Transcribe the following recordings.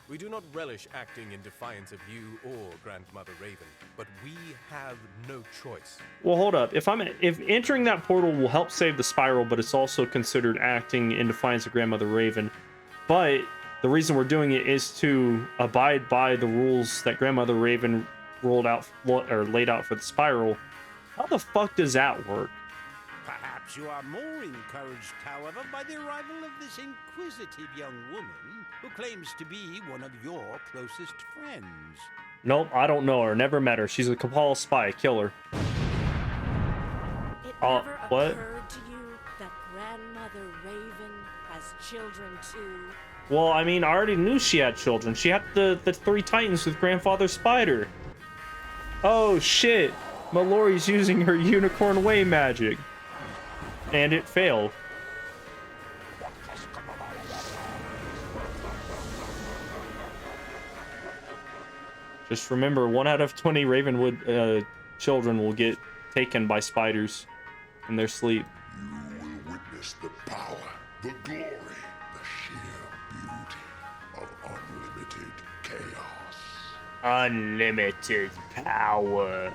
We do not relish acting in defiance of you or Grandmother Raven, but we have no choice. Well, hold up. If entering that portal will help save the spiral, but it's also considered acting in defiance of Grandmother Raven. But the reason we're doing it is to abide by the rules that Grandmother Raven laid out for the spiral. How the fuck does that work? Perhaps you are more encouraged, however, by the arrival of this inquisitive young woman who claims to be one of your closest friends. Nope, I don't know her. Never met her. She's a Cabal spy. Kill her. It never what? occurred to you that Grandmother Raven has children too? Well, I mean, I already knew she had children. She had the three titans with Grandfather Spider. Oh shit! Mallory's using her unicorn way magic. And it failed. Just remember, 1 out of 20 Ravenwood children will get taken by spiders in their sleep. You will witness the power, the glory, the sheer beauty of unlimited chaos. Unlimited power.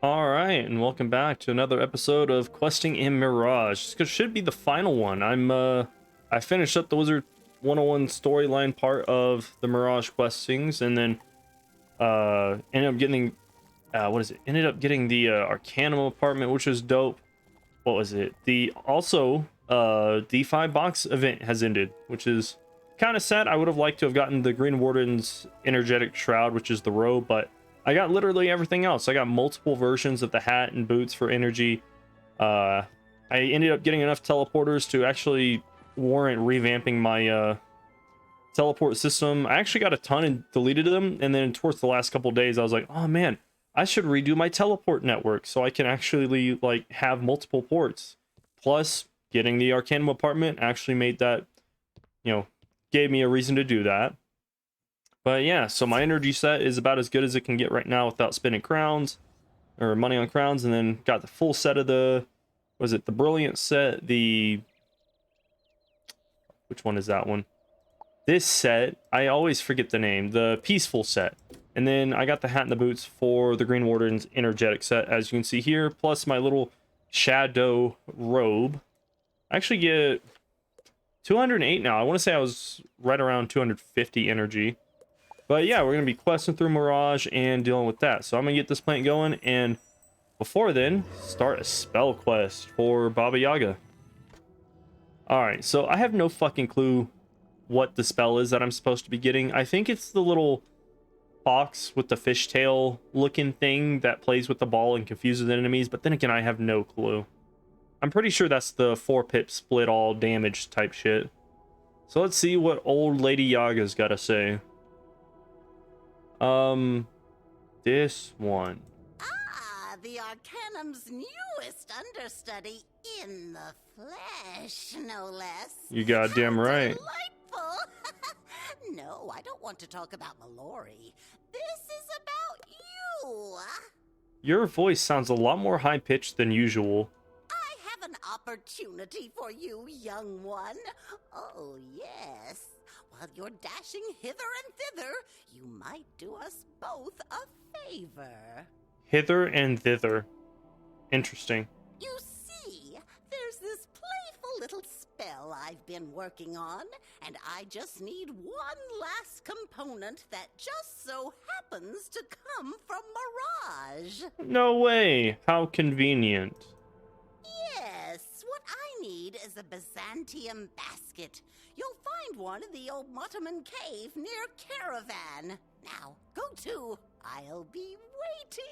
Alright, and welcome back to another episode of Questing in Mirage. This should be the final one. I finished up the Wizard 101 storyline part of the Mirage questings, and then ended up getting ended up getting the Arcanum apartment, which was dope. What was it? The D5 box event has ended, which is kind of sad. I would have liked to have gotten the Green Warden's energetic shroud, which is the robe, but I got literally everything else. I got multiple versions of the hat and boots for energy. I ended up getting enough teleporters to actually warrant revamping my teleport system. I actually got a ton and deleted them, and then towards the last couple days I was like, oh man, I should redo my teleport network so I can actually like have multiple ports. Plus getting the Arcanum apartment actually made that, gave me a reason to do that. But yeah, so my energy set is about as good as it can get right now without spending crowns or money on crowns, and then got the full set of the Brilliant set, which one is that one? This set, I always forget the name, the Peaceful set. And then I got the hat and the boots for the Green Warden's energetic set, as you can see here, plus my little shadow robe. I actually get 208 now. I want to say I was right around 250 energy. But yeah, we're going to be questing through Mirage and dealing with that. So I'm going to get this plant going, and before then, start a spell quest for Baba Yaga. Alright, so I have no fucking clue what the spell is that I'm supposed to be getting. I think it's the little fox with the fishtail looking thing that plays with the ball and confuses enemies, but then again, I have no clue. I'm pretty sure that's the 4-pip split all damage type shit. So let's see what old Lady Yaga's got to say. This one. Ah, the Arcanum's newest understudy in the flesh, no less. You goddamn How right. Delightful. No, I don't want to talk about Mallory. This is about you. Your voice sounds a lot more high-pitched than usual. I have an opportunity for you, young one. Oh, yes. While you're dashing hither and thither, you might do us both a favor. Hither and thither. Interesting. You see, there's this playful little spell I've been working on, and I just need one last component that just so happens to come from Mirage. No way. How convenient. Yes, what I need is a Byzantium basket. You'll find one in the old Mottoman cave near Caravan. Now, go to. I'll be waiting.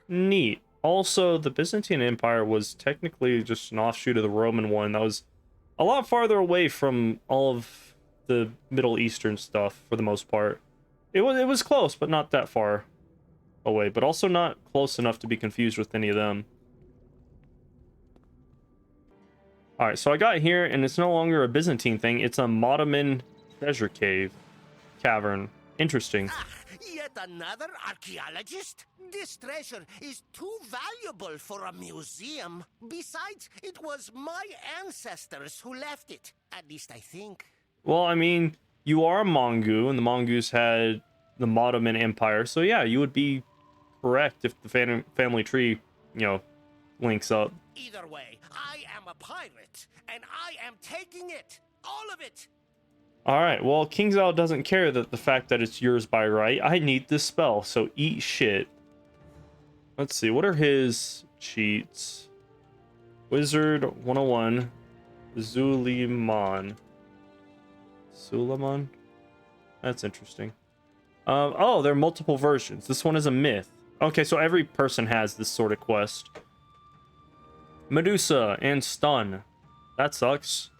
Neat. Also, the Byzantine Empire was technically just an offshoot of the Roman one. That was a lot farther away from all of the Middle Eastern stuff for the most part. It was close, but not that far away. But also not close enough to be confused with any of them. Alright, so I got here, and it's no longer a Byzantine thing. It's a Mottoman treasure cavern. Interesting. Yet another archaeologist? This treasure is too valuable for a museum. Besides, it was my ancestors who left it. At least I think. Well, I mean, you are a Mongoose, and the Mongoose had the Ottoman Empire. So yeah, you would be correct if the family tree, links up. Either way, I am a pirate, and I am taking it. All of it. All right. Well, King's Isle doesn't care that the fact that it's yours by right. I need this spell, so eat shit. Let's see. What are his cheats? Wizard 101. Suleiman. That's interesting. Oh, there are multiple versions. This one is a myth. Okay, so every person has this sort of quest. Medusa and stun. That sucks.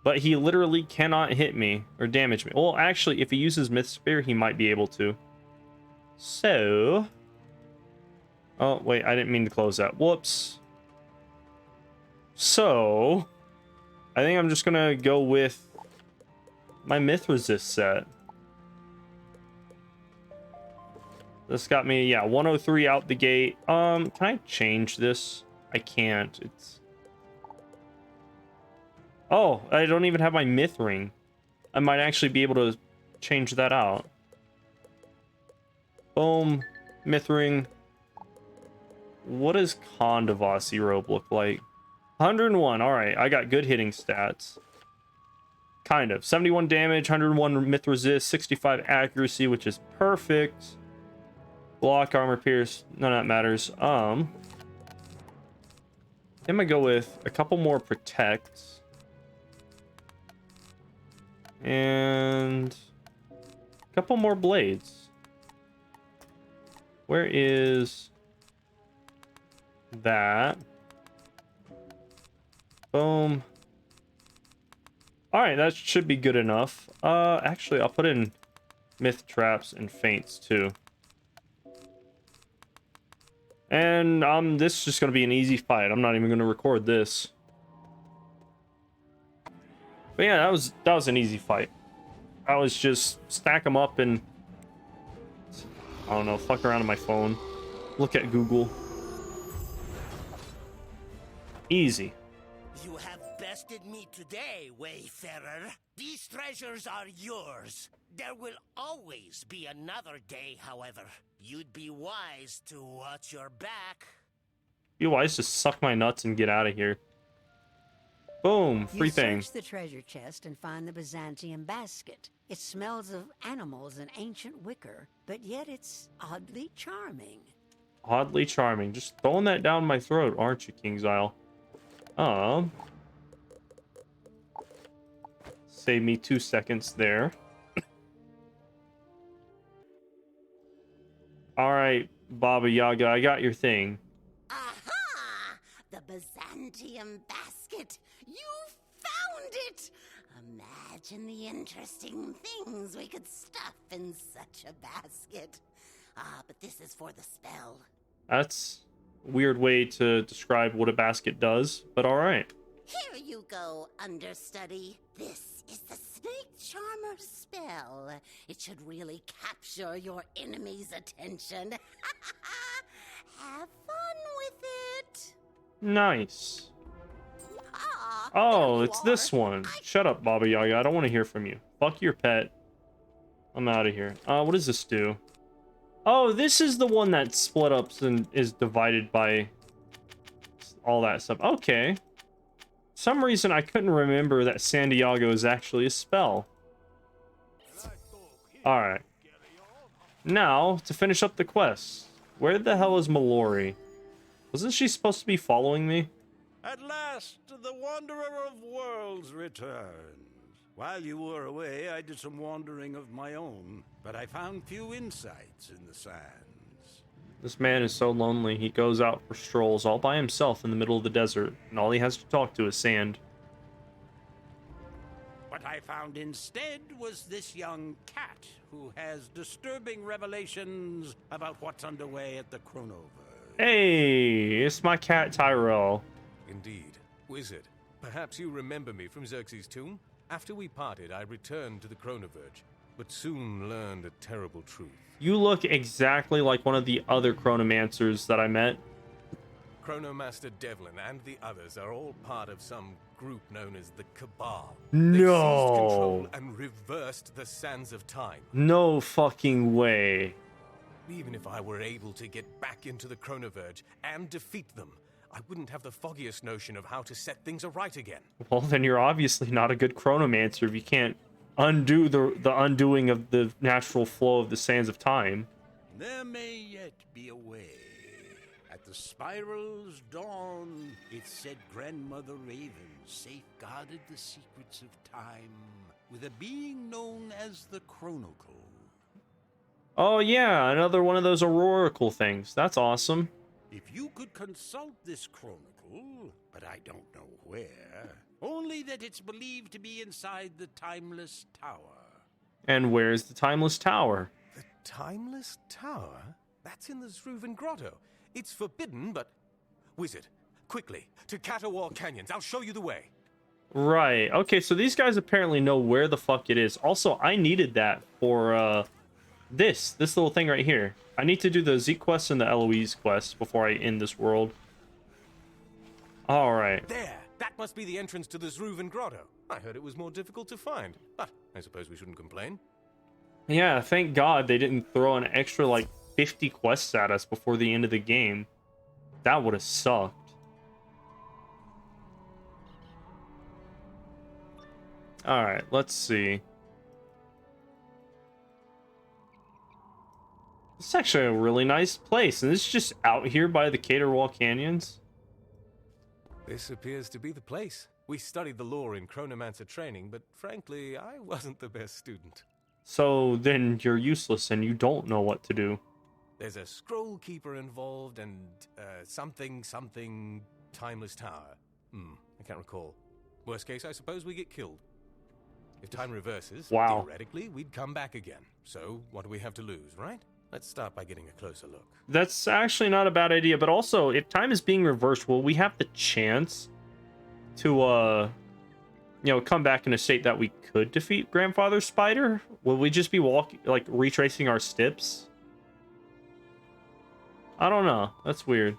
But he literally cannot hit me or damage me. Well, actually, if he uses Myth Spear, he might be able to. So... Oh, wait, I didn't mean to close that. Whoops. So... I think I'm just gonna go with my Myth Resist set. This got me, yeah, 103 out the gate. Can I change this? I can't. It's... Oh, I don't even have my Myth Ring. I might actually be able to change that out. Boom. Myth Ring. What does Kandavasi robe look like? 101. Alright, I got good hitting stats. Kind of. 71 damage, 101 myth resist, 65 accuracy, which is perfect. Block, armor pierce, none of that matters. I'm gonna go with a couple more protects. And a couple more blades. Where is that? Boom. All right, that should be good enough. Actually, I'll put in myth traps and feints too. And this is just gonna be an easy fight. I'm not even gonna record this. But yeah, that was an easy fight. I was just stack them up and I don't know, fuck around on my phone, look at Google. Easy. You have bested me today, Wayfarer. These treasures are yours. There will always be another day, however. You'd be wise to watch your back. Be wise to suck my nuts and get out of here. Boom, free thing. You search the treasure chest and find the Byzantium basket. It smells of animals and ancient wicker, but yet it's oddly charming. Oddly charming. Just throwing that down my throat, aren't you, King's Isle? Save me 2 seconds there. Alright, Baba Yaga, I got your thing. Aha! The Byzantium basket! You found it! Imagine the interesting things we could stuff in such a basket. Ah, but this is for the spell. That's a weird way to describe what a basket does, but alright. Here you go, understudy. This is the Snake Charmer spell. It should really capture your enemy's attention. Have fun with it. Nice. Ah, Oh, there you it's this are. one. Shut up, Baba Yaga. I don't want to hear from you. Fuck your pet. I'm out of here. What does this do? Oh, this is the one that split up and is divided by all that stuff. Okay. For some reason I couldn't remember that San Diego is actually a spell. Alright. Now, to finish up the quest. Where the hell is Mallory? Wasn't she supposed to be following me? At last, the Wanderer of Worlds returns. While you were away, I did some wandering of my own, but I found few insights in the sands. This man is so lonely, he goes out for strolls all by himself in the middle of the desert, and all he has to talk to is sand. What I found instead was this young cat who has disturbing revelations about what's underway at the Chronoverse. Hey, it's my cat Tyrell. Indeed. Wizard, perhaps you remember me from Xerxes' tomb? After we parted, I returned to the Chronoverge, but soon learned a terrible truth. You look exactly like one of the other chronomancers that I met. Chronomaster Devlin and the others are all part of some group known as the Cabal. No. They seized control and reversed the sands of time. No fucking way. Even if I were able to get back into the Chronoverge and defeat them, I wouldn't have the foggiest notion of how to set things aright again. Well, then you're obviously not a good chronomancer if you can't undo the undoing of the natural flow of the sands of time. There may yet be a way. At the spiral's dawn, it said Grandmother Raven safeguarded the secrets of time with a being known as the Chronicle. Oh yeah, another one of those Aurorical things. That's awesome. If you could consult this Chronicle, but I don't know where, only that it's believed to be inside the Timeless Tower. And where's the Timeless Tower? The Timeless Tower? That's in the Zruvan Grotto. It's forbidden, but... Wizard, quickly, to Catawar Canyons. I'll show you the way. Right. Okay, so these guys apparently know where the fuck it is. Also, I needed that for, this little thing right here. I need to do the Zeke quest and the Eloise quest before I end this world. Alright. There! That must be the entrance to the Zruvan Grotto. I heard it was more difficult to find, but I suppose we shouldn't complain. Yeah, thank God they didn't throw an extra, like, 50 quests at us before the end of the game. That would have sucked. Alright, let's see. It's actually a really nice place, and this is just out here by the Caterwall Canyons. This appears to be the place. We studied the lore in Chronomancer training, but frankly, I wasn't the best student. So then you're useless and you don't know what to do. There's a scroll keeper involved and something Timeless Tower. I can't recall. Worst case, I suppose we get killed. If time reverses, Wow. theoretically, we'd come back again. So what do we have to lose, right? Let's start by getting a closer look. That's actually not a bad idea, but also, if time is being reversed, will we have the chance to, come back in a state that we could defeat Grandfather Spider? Will we just be retracing our steps? I don't know. That's weird.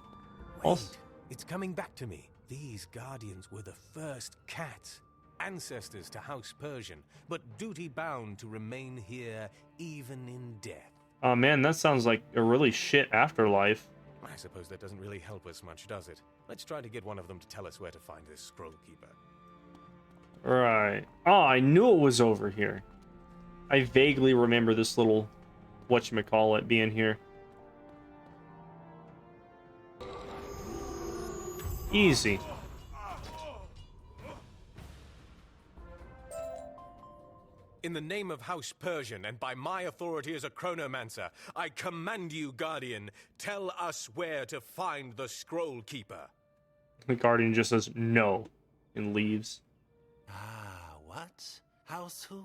Wait, it's coming back to me. These guardians were the first cats, ancestors to House Persian, but duty-bound to remain here even in death. Oh man, that sounds like a really shit afterlife. I suppose that doesn't really help us much, does it? Let's try to get one of them to tell us where to find this scroll keeper. Right. Oh, I knew it was over here. I vaguely remember this little whatchamacallit being here. Easy. In the name of House Persian, and by my authority as a chronomancer, I command you, Guardian, tell us where to find the Scroll Keeper. The Guardian just says no and leaves. Ah, what? House who?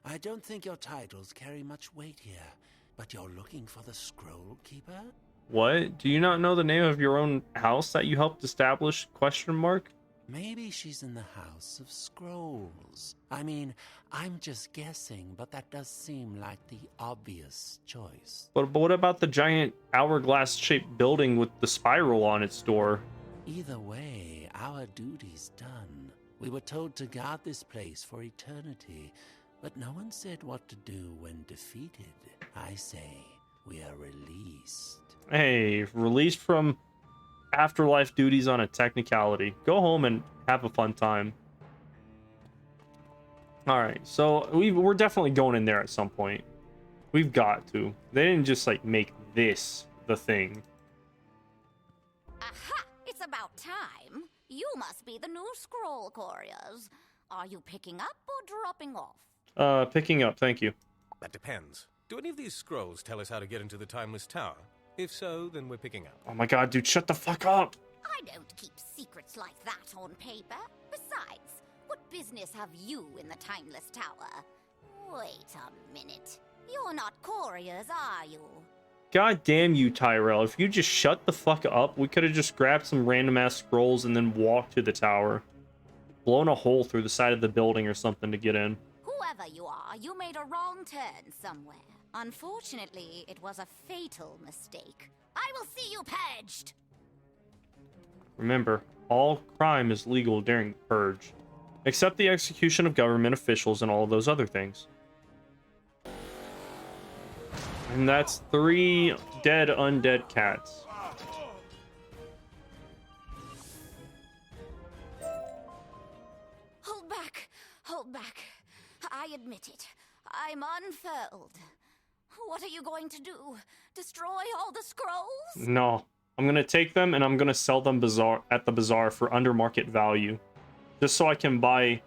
I don't think your titles carry much weight here, but you're looking for the Scroll Keeper? What? Do you not know the name of your own house that you helped establish? Question mark? Maybe she's in the House of Scrolls. I mean, I'm just guessing, but that does seem like the obvious choice. But what about the giant hourglass-shaped building with the spiral on its door? Either way, our duty's done. We were told to guard this place for eternity, but no one said what to do when defeated. I say we are released. Hey, released from afterlife duties on a technicality. Go home and have a fun time. Alright, so we're definitely going in there at some point. We've got to. They didn't just, make this the thing. Aha! It's about time. You must be the new scroll couriers. Are you picking up or dropping off? Picking up, thank you. That depends. Do any of these scrolls tell us how to get into the Timeless Tower? If so, then we're picking up. Oh my god, dude, shut the fuck up! I don't keep secrets like that on paper. Besides, what business have you in the Timeless Tower? Wait a minute. You're not couriers, are you? God damn you, Tyrell. If you just shut the fuck up, we could have just grabbed some random ass scrolls and then walked to the tower. Blown a hole through the side of the building or something to get in. Whoever you are, you made a wrong turn somewhere. Unfortunately, it was a fatal mistake. I will see you purged! Remember, all crime is legal during the Purge, except the execution of government officials and all of those other things. And that's 3 dead undead cats. Hold back! Hold back! I admit it. I'm unfurled. What are you going to do? Destroy all the scrolls? No. I'm gonna take them and I'm gonna sell them at the bazaar for under market value. Just so I can buy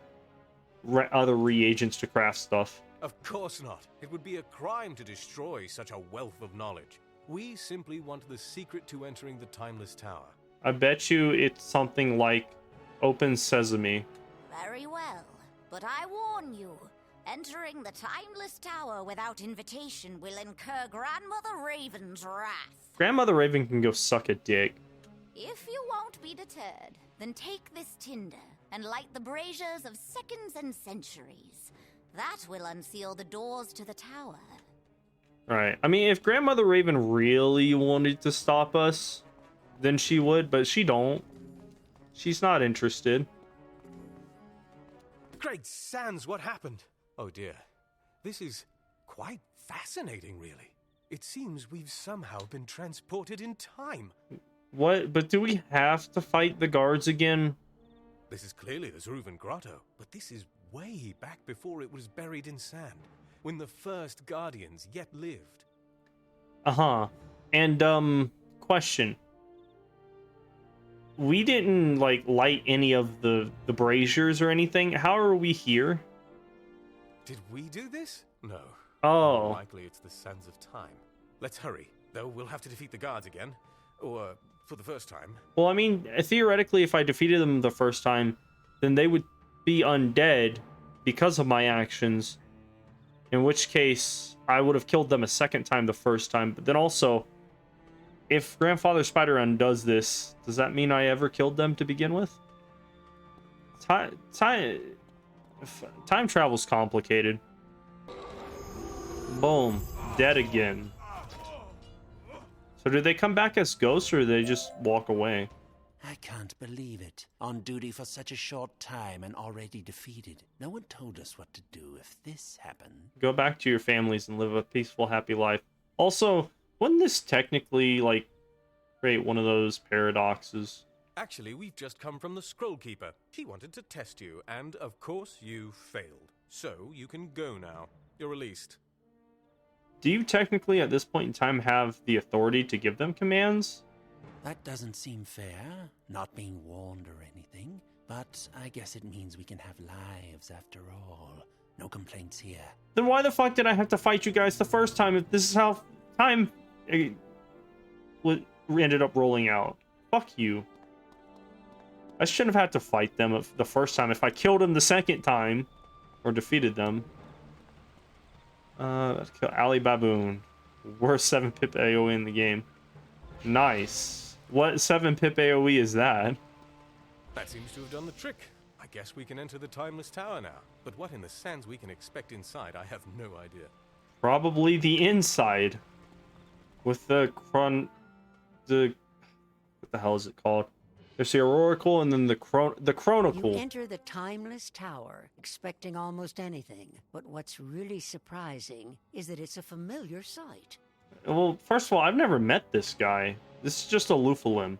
other reagents to craft stuff. Of course not. It would be a crime to destroy such a wealth of knowledge. We simply want the secret to entering the Timeless Tower. I bet you it's something like Open Sesame. Very well, but I warn you, entering the Timeless Tower without invitation will incur Grandmother Raven's wrath. Grandmother Raven can go suck a dick. If you won't be deterred, then take this tinder and light the braziers of seconds and centuries. That will unseal the doors to the tower. Right. I mean, if Grandmother Raven really wanted to stop us, then she would, but she don't. She's not interested. Great Sans, what happened? Oh dear. This is quite fascinating, really. It seems we've somehow been transported in time. What? But do we have to fight the guards again? This is clearly the Zruvan Grotto, but this is way back before it was buried in sand, when the first Guardians yet lived. Uh-huh. And, question. We didn't, like, light any of the braziers or anything. How are we here? Did we do this? No. Oh. More likely it's the Sands of Time. Let's hurry, though we'll have to defeat the guards again. Or, for the first time. Well, I mean, theoretically, if I defeated them the first time, then they would be undead because of my actions. In which case, I would have killed them a second time the first time. But then also, if Grandfather Spider undoes this, does that mean I ever killed them to begin with? Time travel's complicated. Boom. Dead again. So do they come back as ghosts or do they just walk away? I can't believe it. On duty for such a short time and already defeated. No one told us what to do if this happened. Go back to your families and live a peaceful, happy life. Also, wouldn't this technically, like, create one of those paradoxes? Actually, we've just come from the Scroll Keeper. He wanted to test you, and of course you failed. So you can go now. You're released. Do you technically, at this point in time, have the authority to give them commands? That doesn't seem fair, not being warned or anything. But I guess it means we can have lives after all. No complaints here. Then why the fuck did I have to fight you guys the first time if this is how time ended up rolling out? Fuck you. I shouldn't have had to fight them the first time if I killed them the second time. Or defeated them. Let's kill Ali Baboon. Worst 7-pip AoE in the game. Nice. What 7-pip AoE is that? That seems to have done the trick. I guess we can enter the Timeless Tower now. But what in the sands we can expect inside, I have no idea. Probably the inside. With the what the hell is it called? There's the Oracle and then the Chronicle. You enter the Timeless Tower expecting almost anything, but what's really surprising is that it's a familiar sight. Well, first of all, I've never met this guy. This is just a Lufalim.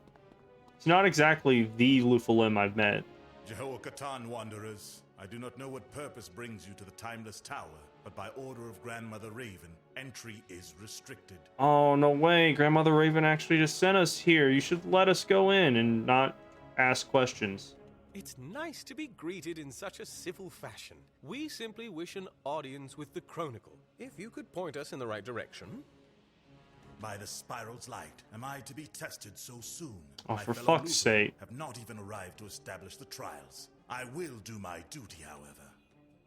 It's not exactly the Lufalim I've met. Jehoiakatan wanderers, I do not know what purpose brings you to the Timeless Tower, but by order of Grandmother Raven, entry is restricted. Oh, no way. Grandmother Raven actually just sent us here. You should let us go in and not ask questions. It's nice to be greeted in such a civil fashion. We simply wish an audience with the Chronicle. If you could point us in the right direction. By the Spiral's light, am I to be tested so soon? Oh, My for fellow fuck's Luthor sake. have not even arrived to establish the trials. I will do my duty, however.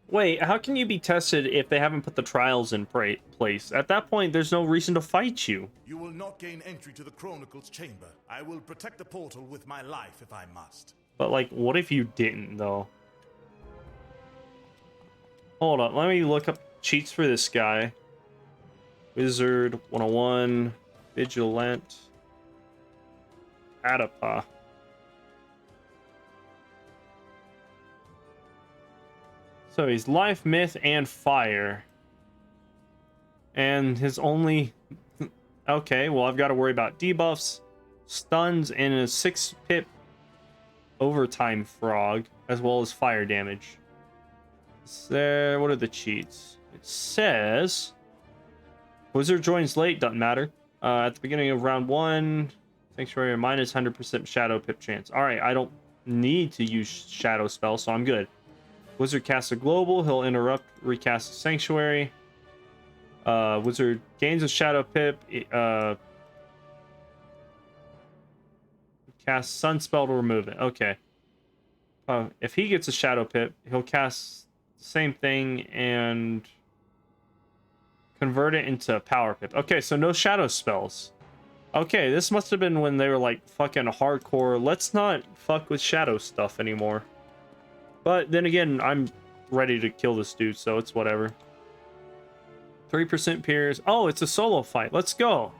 Wait, how can you be tested if they haven't put the trials in place? At that point, there's no reason to fight you. You will not gain entry to the Chronicle's chamber. I will protect the portal with my life if I must. But, like, what if you didn't, though? Hold up, let me look up cheats for this guy. Wizard 101, Vigilant, Adapa. So he's life, myth, and fire. And his only... Okay, well, I've got to worry about debuffs, stuns, and a 6-pip overtime frog, as well as fire damage. There, what are the cheats? It says... Wizard joins late, doesn't matter. At the beginning of round 1, Sanctuary minus 100% shadow pip chance. Alright, I don't need to use shadow spell, so I'm good. Wizard casts a global, he'll interrupt, recast a Sanctuary. Wizard gains a shadow pip, cast sun spell to remove it. Okay. If he gets a shadow pip, he'll cast the same thing and convert it into a power pip. Okay, so no shadow spells. Okay, this must have been when they were like fucking hardcore. Let's not fuck with shadow stuff anymore. But then again, I'm ready to kill this dude, so it's whatever. 3% Pierce. Oh, it's a solo fight. Let's go.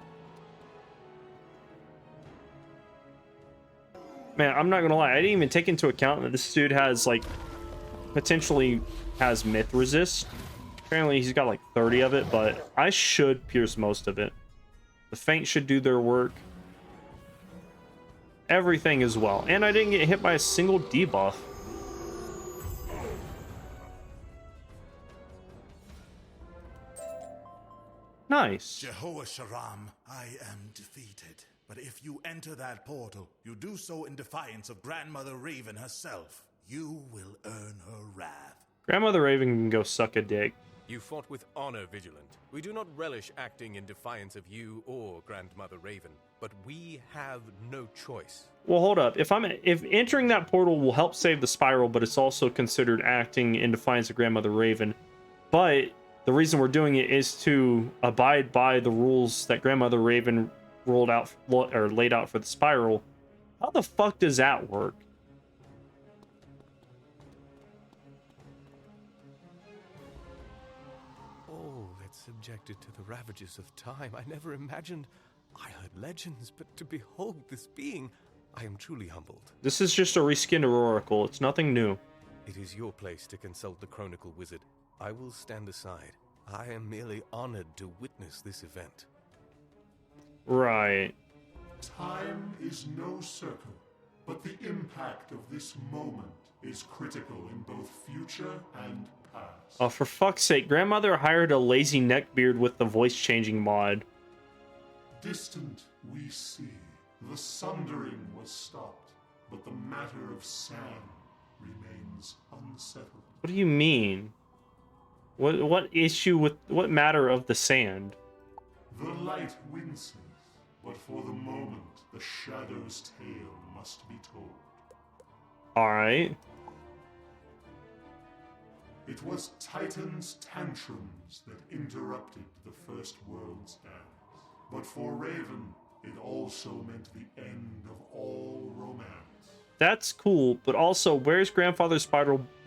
Man, I'm not gonna lie. I didn't even take into account that this dude has like potentially has myth resist. Apparently he's got like 30 of it, but I should pierce most of it. The feint should do their work. Everything as well. And I didn't get hit by a single debuff. Nice. Jehovah Sharam, I am defeated. But if you enter that portal, you do so in defiance of Grandmother Raven herself. You will earn her wrath. Grandmother Raven can go suck a dick. You fought with honor, Vigilant. We do not relish acting in defiance of you or Grandmother Raven, but we have no choice. Well, hold up. If entering that portal will help save the spiral, but it's also considered acting in defiance of Grandmother Raven, but the reason we're doing it is to abide by the rules that Grandmother Raven rolled out or laid out for the spiral. How the fuck does that work? All that's subjected to the ravages of time. I never imagined. I heard legends, but to behold this being, I am truly humbled. This is just a reskinned Oracle. It's nothing new. It is your place to consult the Chronicle Wizard. I will stand aside. I am merely honored to witness this event. Right. Time is no circle, but the impact of this moment is critical in both future and past. Oh, for fuck's sake, Grandmother hired a lazy neckbeard with the voice-changing mod. Distant we see, the sundering was stopped, but the matter of sand remains unsettled. What do you mean? What issue with what matter of the sand? The light winces, but for the moment, the shadow's tale must be told. Alright. It was Titan's tantrums that interrupted the First World's dance. But for Raven, it also meant the end of all romance. That's cool, but also, where's Grandfather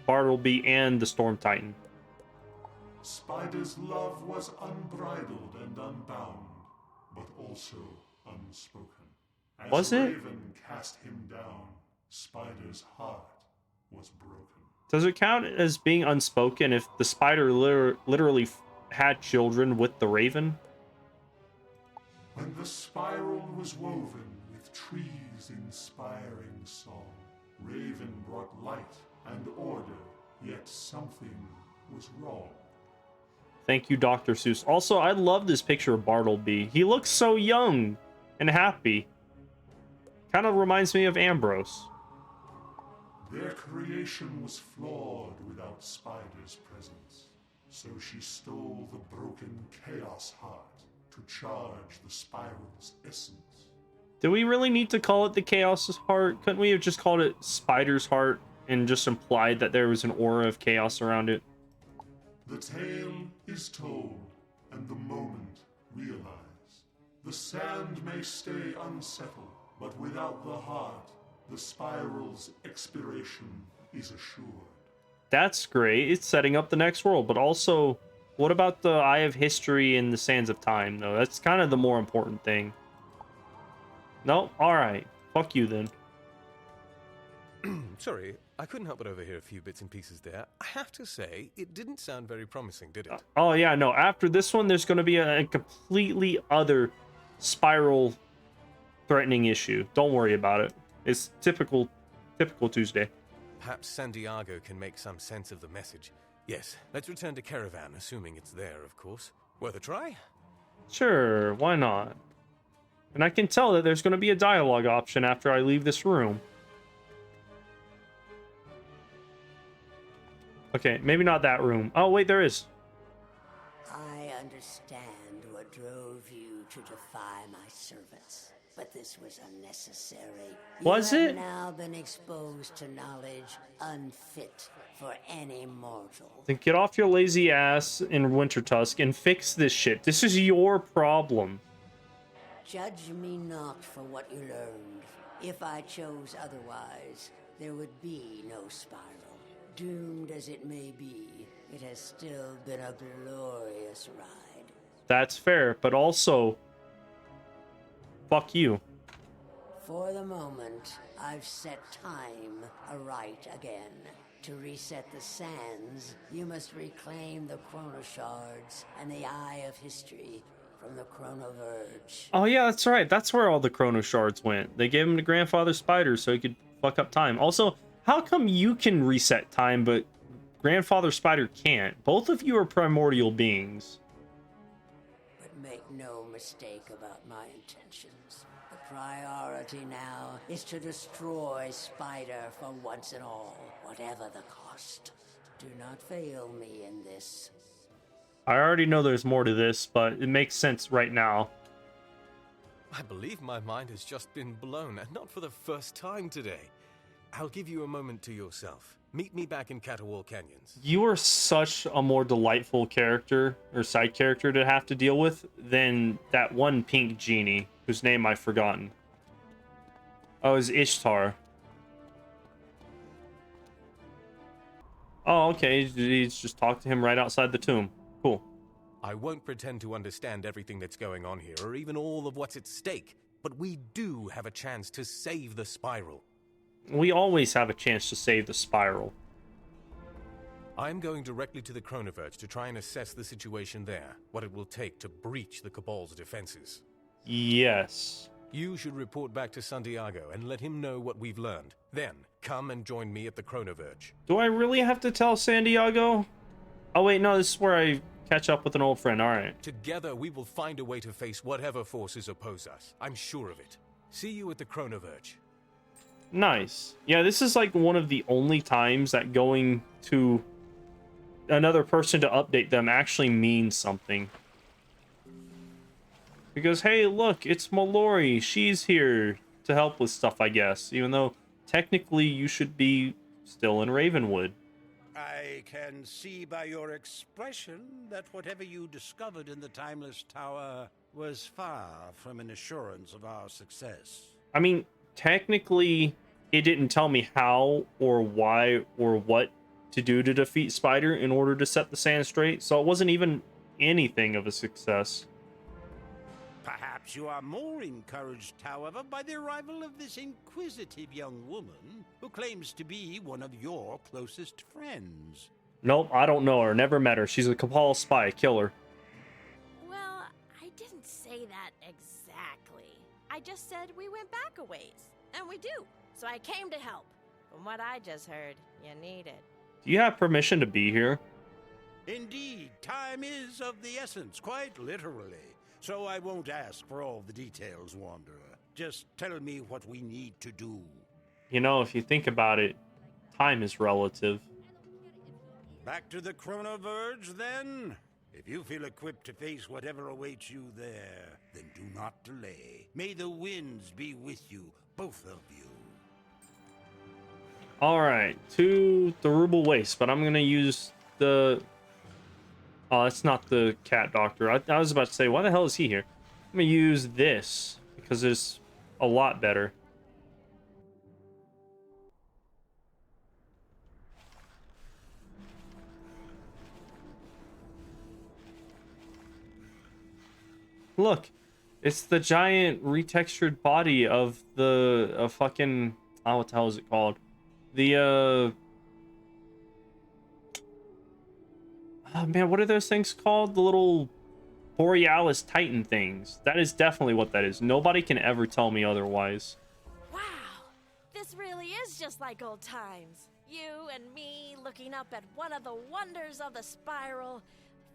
Bartleby and the Storm Titan? Spider's love was unbridled and unbound, but also unspoken. As Was it? Raven cast him down, Spider's heart was broken. Does it count as being unspoken if the spider literally had children with the Raven? When the spiral was woven with trees inspiring song, Raven brought light and order, yet something was wrong. Thank you, Dr. Seuss. Also, I love this picture of Bartleby. He looks so young and happy. Kind of reminds me of Ambrose. Their creation was flawed without Spider's presence, so she stole the broken Chaos Heart to charge the spiral's essence. Do we really need to call it the Chaos Heart? Couldn't we have just called it Spider's Heart and just implied that there was an aura of chaos around it? The tale is told, and the moment realized. The sand may stay unsettled, but without the heart, the spiral's expiration is assured. That's great. It's setting up the next world, but also, what about the Eye of History and the Sands of Time, though? That's kind of the more important thing. No? Alright. Fuck you, then. Sorry, I couldn't help but overhear a few bits and pieces there. I have to say, it didn't sound very promising, did it? Oh yeah, no. After this one, there's going to be a completely other spiral threatening issue. Don't worry about it. It's typical Tuesday. Perhaps Santiago can make some sense of the message. Yes, let's return to Caravan, assuming it's there, of course. Worth a try? Sure, why not? And I can tell that there's going to be a dialogue option after I leave this room. Okay, maybe not that room. Oh, wait, there is. I understand what drove you to defy my servants, but this was unnecessary. Was you have it? now been exposed to knowledge unfit for any mortal. Then get off your lazy ass in Wintertusk and fix this shit. This is your problem. Judge me not for what you learned. If I chose otherwise, there would be no spiral. Doomed as it may be, it has still been a glorious ride. That's fair, but also, fuck you. For the moment, I've set time aright again. To reset the sands, you must reclaim the chrono shards and the Eye of History from the Chronoverge. Oh yeah, that's right. That's where all the chrono shards went. They gave him to Grandfather Spider so he could fuck up time. Also, how come you can reset time, but Grandfather Spider can't? Both of you are primordial beings. But make no mistake about my intentions. The priority now is to destroy Spider for once and all, whatever the cost. Do not fail me in this. I already know there's more to this, but it makes sense right now. I believe my mind has just been blown, and not for the first time today. I'll give you a moment to yourself. Meet me back in Caterwall Canyons. You are such a more delightful character, or side character to have to deal with, than that one pink genie, whose name I've forgotten. Oh, it's Ishtar. Oh, okay, he's just talked to him right outside the tomb. Cool. I won't pretend to understand everything that's going on here, or even all of what's at stake, but we do have a chance to save the Spiral. We always have a chance to save the Spiral. I'm going directly to the Chronoverge to try and assess the situation there, what it will take to breach the Cabal's defenses. Yes. You should report back to Santiago and let him know what we've learned. Then, come and join me at the Chronoverge. Do I really have to tell Santiago? Oh wait, no, this is where I catch up with an old friend, alright. Together, we will find a way to face whatever forces oppose us. I'm sure of it. See you at the Chronoverge. Nice. Yeah, this is like one of the only times that going to another person to update them actually means something. Because, hey, look, it's Mallory. She's here to help with stuff, I guess. Even though, technically, you should be still in Ravenwood. I can see by your expression that whatever you discovered in the Timeless Tower was far from an assurance of our success. I mean, technically, it didn't tell me how or why or what to do to defeat Spider in order to set the sand straight, so it wasn't even anything of a success. Perhaps you are more encouraged, however, by the arrival of this inquisitive young woman who claims to be one of your closest friends. Nope, I don't know her. Never met her. She's a Cabal spy, killer. Well, I didn't say that exactly. I just said we went back a ways. And we do. So I came to help. From what I just heard, you need it. Do you have permission to be here? Indeed, time is of the essence, quite literally. So I won't ask for all the details, Wanderer. Just tell me what we need to do. You know, if you think about it, time is relative. Back to the Chronoverge, then? If you feel equipped to face whatever awaits you there, then do not delay. May the winds be with you, both of you. Alright, to the Ruble Waste, but I'm gonna use the... Oh, that's not the cat doctor. I was about to say, why the hell is he here? I'm gonna use this, because it's a lot better. Look, it's the giant retextured body of the fucking... Oh, what the hell is it called? The oh man, what are those things called? The little Borealis Titan things. That is definitely what that is. Nobody can ever tell me otherwise. Wow, this really is just like old times. You and me looking up at one of the wonders of the spiral,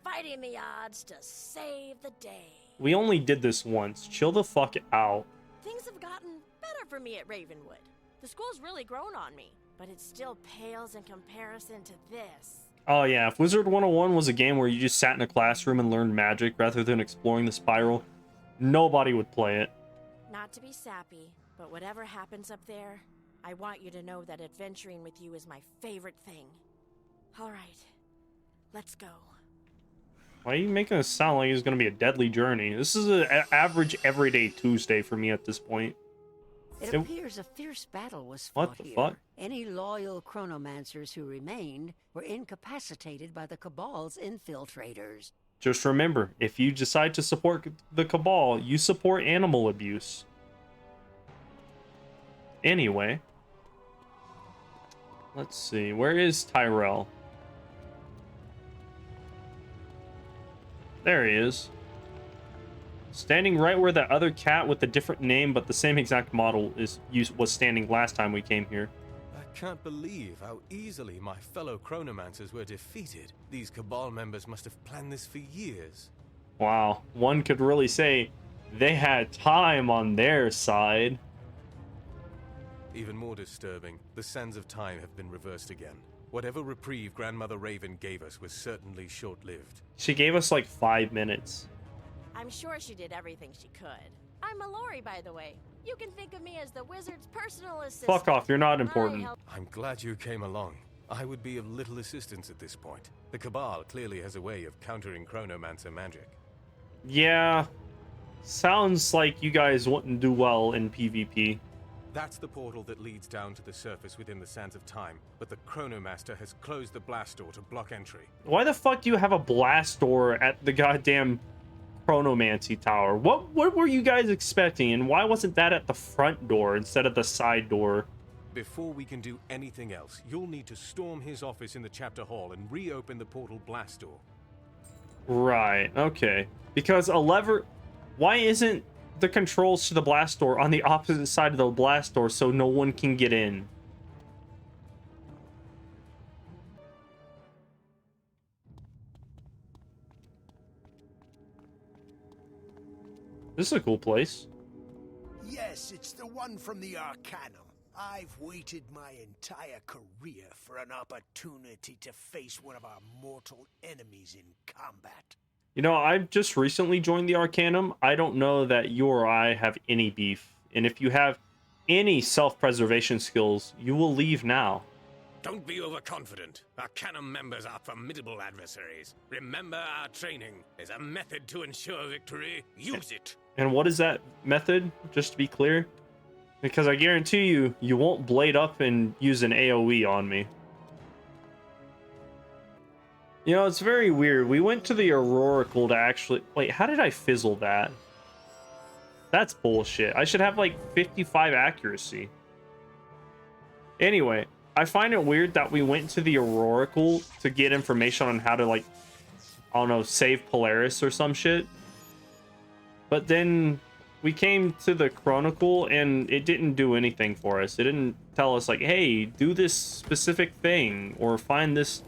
fighting the odds to save the day. We only did this once. Chill the fuck out. Things have gotten better for me at Ravenwood. The school's really grown on me, but it still pales in comparison to this. Oh yeah, if Wizard 101 was a game where you just sat in a classroom and learned magic rather than exploring the spiral, nobody would play it. Not to be sappy, but whatever happens up there, I want you to know that adventuring with you is my favorite thing. All right, let's go. Why are you making it sound like it's going to be a deadly journey? This is an average everyday Tuesday for me at this point. It appears a fierce battle was fought What the here. fuck? Any loyal chronomancers who remained were incapacitated by the Cabal's infiltrators. Just remember, if you decide to support the Cabal, you support animal abuse. Anyway. Let's see. Where is Tyrell? There he is. Standing right where that other cat with a different name but the same exact model was standing last time we came here. I can't believe how easily my fellow chronomancers were defeated. These Cabal members must have planned this for years. Wow, one could really say they had time on their side. Even more disturbing, the sands of time have been reversed again. Whatever reprieve Grandmother Raven gave us was certainly short-lived. She gave us like 5 minutes. I'm sure she did everything she could. I'm Mallory, by the way. You can think of me as the wizard's personal assistant. Fuck off, you're not important. I'm glad you came along. I would be of little assistance at this point. The Cabal clearly has a way of countering chronomancer magic. Yeah, sounds like you guys wouldn't do well in PvP. That's the portal that leads down to the surface within the Sands of Time, but the Chronomaster has closed the blast door to block entry. Why the fuck do you have a blast door at the goddamn Chronomancy Tower? What were you guys expecting, and why wasn't that at the front door instead of the side door? Before we can do anything else, you'll need to storm his office in the chapter hall and reopen the portal blast door. Right, okay. Because a lever... Why isn't the controls to the blast door on the opposite side of the blast door so no one can get in? This is a cool place. Yes, it's the one from the Arcanum. I've waited my entire career for an opportunity to face one of our mortal enemies in combat. You know, I've just recently joined the Arcanum. I don't know that you or I have any beef. And if you have any self-preservation skills, you will leave now. Don't be overconfident. Arcanum members are formidable adversaries. Remember our training. There's a method to ensure victory. Use it. And what is that method, just to be clear? Because I guarantee you, you won't blade up and use an AoE on me. You know, it's very weird. We went to the Aurorical to actually... Wait, how did I fizzle that? That's bullshit. I should have, like, 55 accuracy. Anyway, I find it weird that we went to the Aurorical to get information on how to, like, I don't know, save Polaris or some shit. But then we came to the Chronicle, and it didn't do anything for us. It didn't tell us, like, hey, do this specific thing, or find this...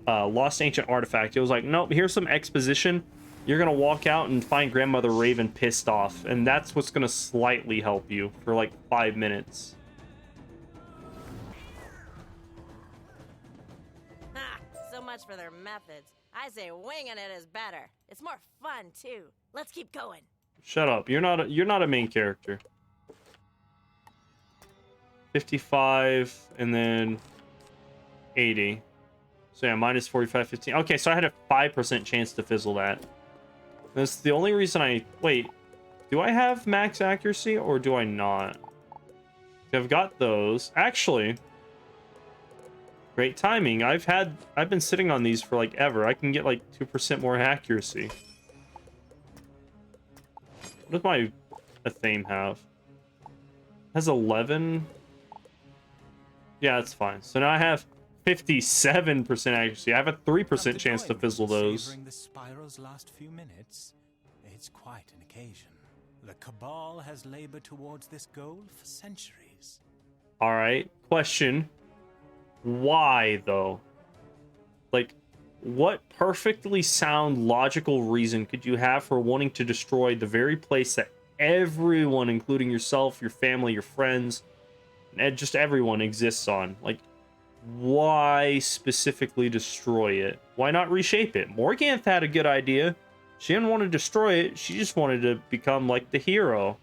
lost ancient artifact. It was like, nope, here's some exposition. You're gonna walk out and find Grandmother Raven pissed off, and that's what's gonna slightly help you for like 5 minutes. Ha! So much for their methods. I say winging it is better. It's more fun too. Let's keep going. Shut up. You're not a main character. 55 and then 80. So yeah, minus 45, 15. Okay, so I had a 5% chance to fizzle that. That's the only reason I... Wait, do I have max accuracy or do I not? I've got those. Actually, great timing. I've been sitting on these for like ever. I can get like 2% more accuracy. What does my Athame have? It has 11. Yeah, that's fine. So now I have 57% accuracy. I have a 3% chance to fizzle those. Savoring the spiral's last few minutes, it's quite an occasion. The Cabal has labored towards this goal for centuries. All right. Question. Why, though? Like, what perfectly sound, logical reason could you have for wanting to destroy the very place that everyone, including yourself, your family, your friends, and just everyone exists on? Like, why specifically destroy it? Why not reshape it? Morganth had a good idea. She didn't want to destroy it. She just wanted to become like the hero.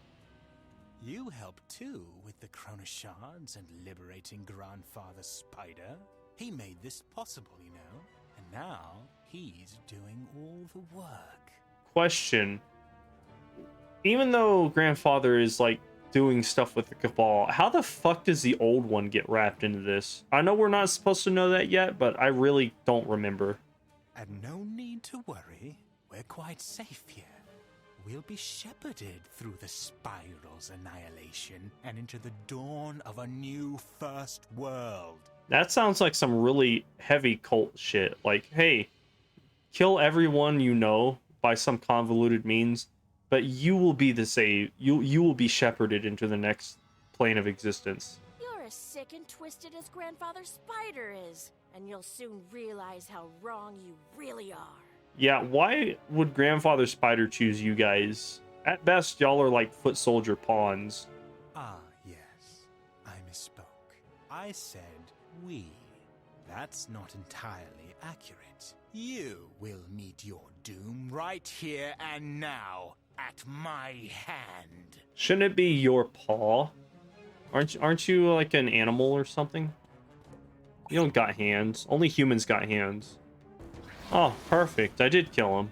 You helped too with the Chrono Shards and liberating Grandfather Spider. He made this possible, you know. And now he's doing all the work. Question. Even though Grandfather is like doing stuff with the Cabal, how the fuck does the old one get wrapped into this? I know we're not supposed to know that yet, but I really don't remember. And no need to worry. We're quite safe here. We'll be shepherded through the spiral's annihilation and into the dawn of a new first world. That sounds like some really heavy cult shit. Like, hey, kill everyone you know by some convoluted means, but you will be the save. You will be shepherded into the next plane of existence. You're as sick and twisted as Grandfather Spider is, and you'll soon realize how wrong you really are. Yeah, why would Grandfather Spider choose you guys? At best, y'all are like foot soldier pawns. Ah, yes. I misspoke. I said we. That's not entirely accurate. You will meet your doom right here and now, at my hand. Shouldn't it be your paw? Aren't you like an animal or something? You don't got hands. Only humans got hands. Oh, perfect. I did kill him.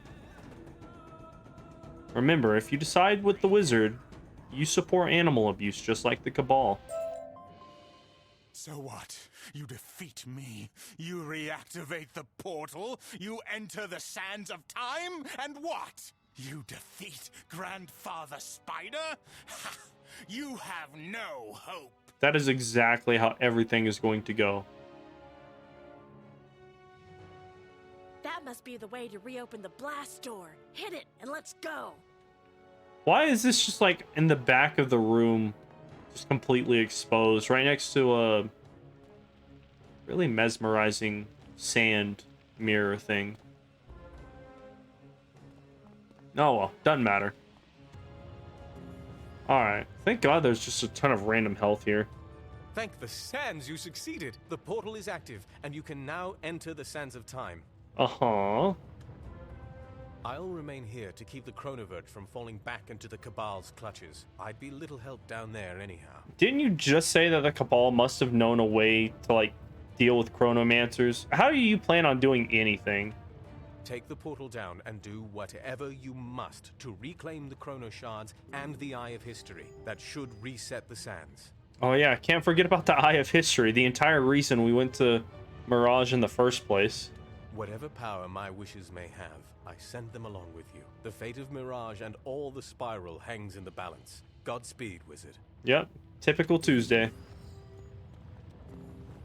Remember, if you decide with the wizard, you support animal abuse just like the Cabal. So what? You defeat me. You reactivate the portal. You enter the sands of time. And what? You defeat Grandfather Spider? Ha! You have no hope. That is exactly how everything is going to go. That must be the way to reopen the blast door. Hit it and let's go. Why is this just like in the back of the room, just completely exposed, right next to a really mesmerizing sand mirror thing? Oh well, doesn't matter. Alright, thank God there's just a ton of random health here. Thank the sands you succeeded. The portal is active, and you can now enter the sands of time. Uh-huh. I'll remain here to keep the Chronoverge from falling back into the Cabal's clutches. I'd be little help down there anyhow. Didn't you just say that the Cabal must have known a way to, like, deal with Chronomancers? How do you plan on doing anything? Take the portal down and do whatever you must to reclaim the Chrono Shards and the Eye of History. That should reset the sands. Oh yeah, can't forget about the Eye of History, the entire reason we went to Mirage in the first place. Whatever power my wishes may have, I send them along with you. The fate of Mirage and all the Spiral hangs in the balance. Godspeed, wizard. Yep, typical Tuesday.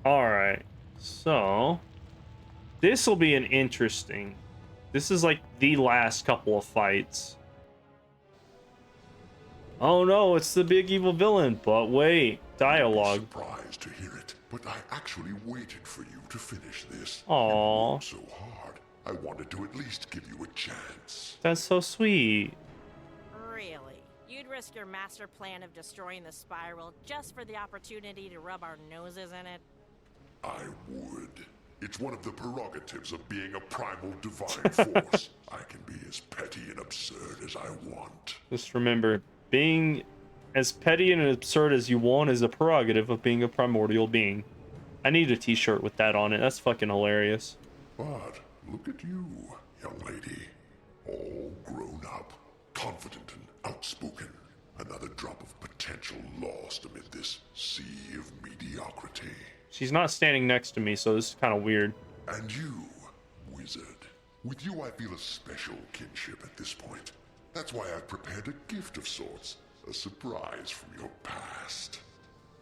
Alright, so this will be an interesting. This is like the last couple of fights. Oh no, it's the big evil villain, but wait, dialogue. I'm surprised to hear it, but I actually waited for you to finish this. Aww. You worked so hard. I wanted to at least give you a chance. That's so sweet. Really? You'd risk your master plan of destroying the spiral just for the opportunity to rub our noses in it? I would. It's one of the prerogatives of being a primal divine force. I can be as petty and absurd as I want. Just remember, being as petty and absurd as you want is a prerogative of being a primordial being. I need a t-shirt with that on it. That's fucking hilarious. But look at you, young lady. All grown up, confident and outspoken. Another drop of potential lost amid this sea of mediocrity. She's not standing next to me, so this is kind of weird. And you, wizard. With you I feel a special kinship at this point. That's why I've prepared a gift of sorts. A surprise from your past.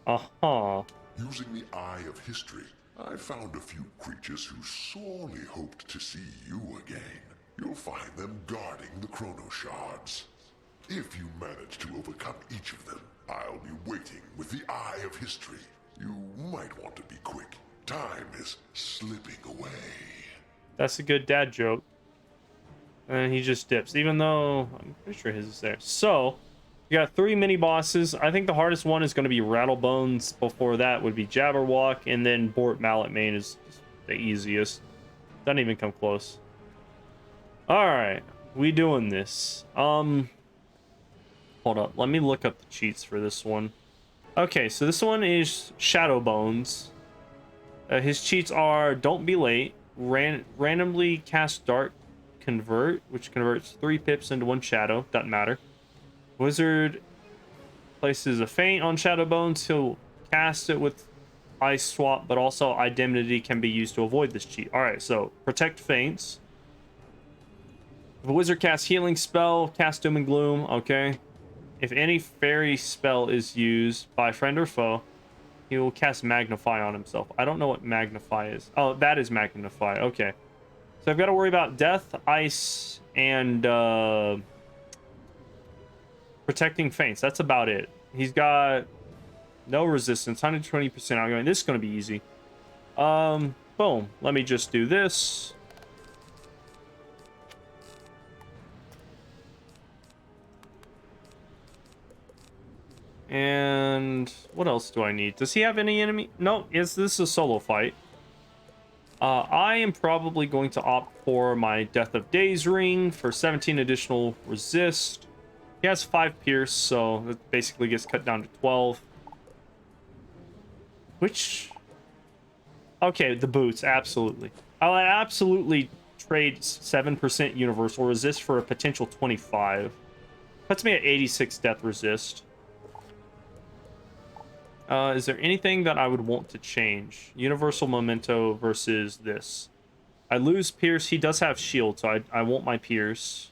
Uh-huh. Using the Eye of History, I found a few creatures who sorely hoped to see you again. You'll find them guarding the Chrono Shards. If you manage to overcome each of them, I'll be waiting with the Eye of History. You might want to be quick. Time is slipping away. That's a good dad joke. And he just dips, even though I'm pretty sure his is there. So, you got 3 mini bosses. I think the hardest one is going to be Rattlebones. Before that would be Jabberwock, and then Bort Mallet Mane is the easiest. Doesn't even come close. Alright, we doing this. Hold up, let me look up the cheats for this one. Okay, so this one is Shadowbones. His cheats are Don't Be Late, randomly cast Dark Convert, which converts 3 pips into 1 shadow, doesn't matter. Wizard places a feint on Shadowbones, he'll cast it with Ice Swap, but also Identity can be used to avoid this cheat. Alright, so Protect Feints. If a wizard casts Healing Spell, cast Doom and Gloom, okay. If any fairy spell is used by friend or foe, he will cast Magnify on himself. I don't know what Magnify is. Oh, that is Magnify, okay. So I've got to worry about Death, Ice, and Protecting Feints. That's about it. He's got no resistance, 120% outgoing. This is going to be easy. Boom. Let me just do this. And what else do I need? Does he have any enemy? No, this is a solo fight. I am probably going to opt for my Death of Days ring for 17 additional resist. He has 5 pierce, so it basically gets cut down to 12. Which... Okay, the boots, absolutely. I'll absolutely trade 7% universal resist for a potential 25. Puts me at 86 death resist. Is there anything that I would want to change? Universal Memento versus this. I lose Pierce. He does have shield, so I want my Pierce.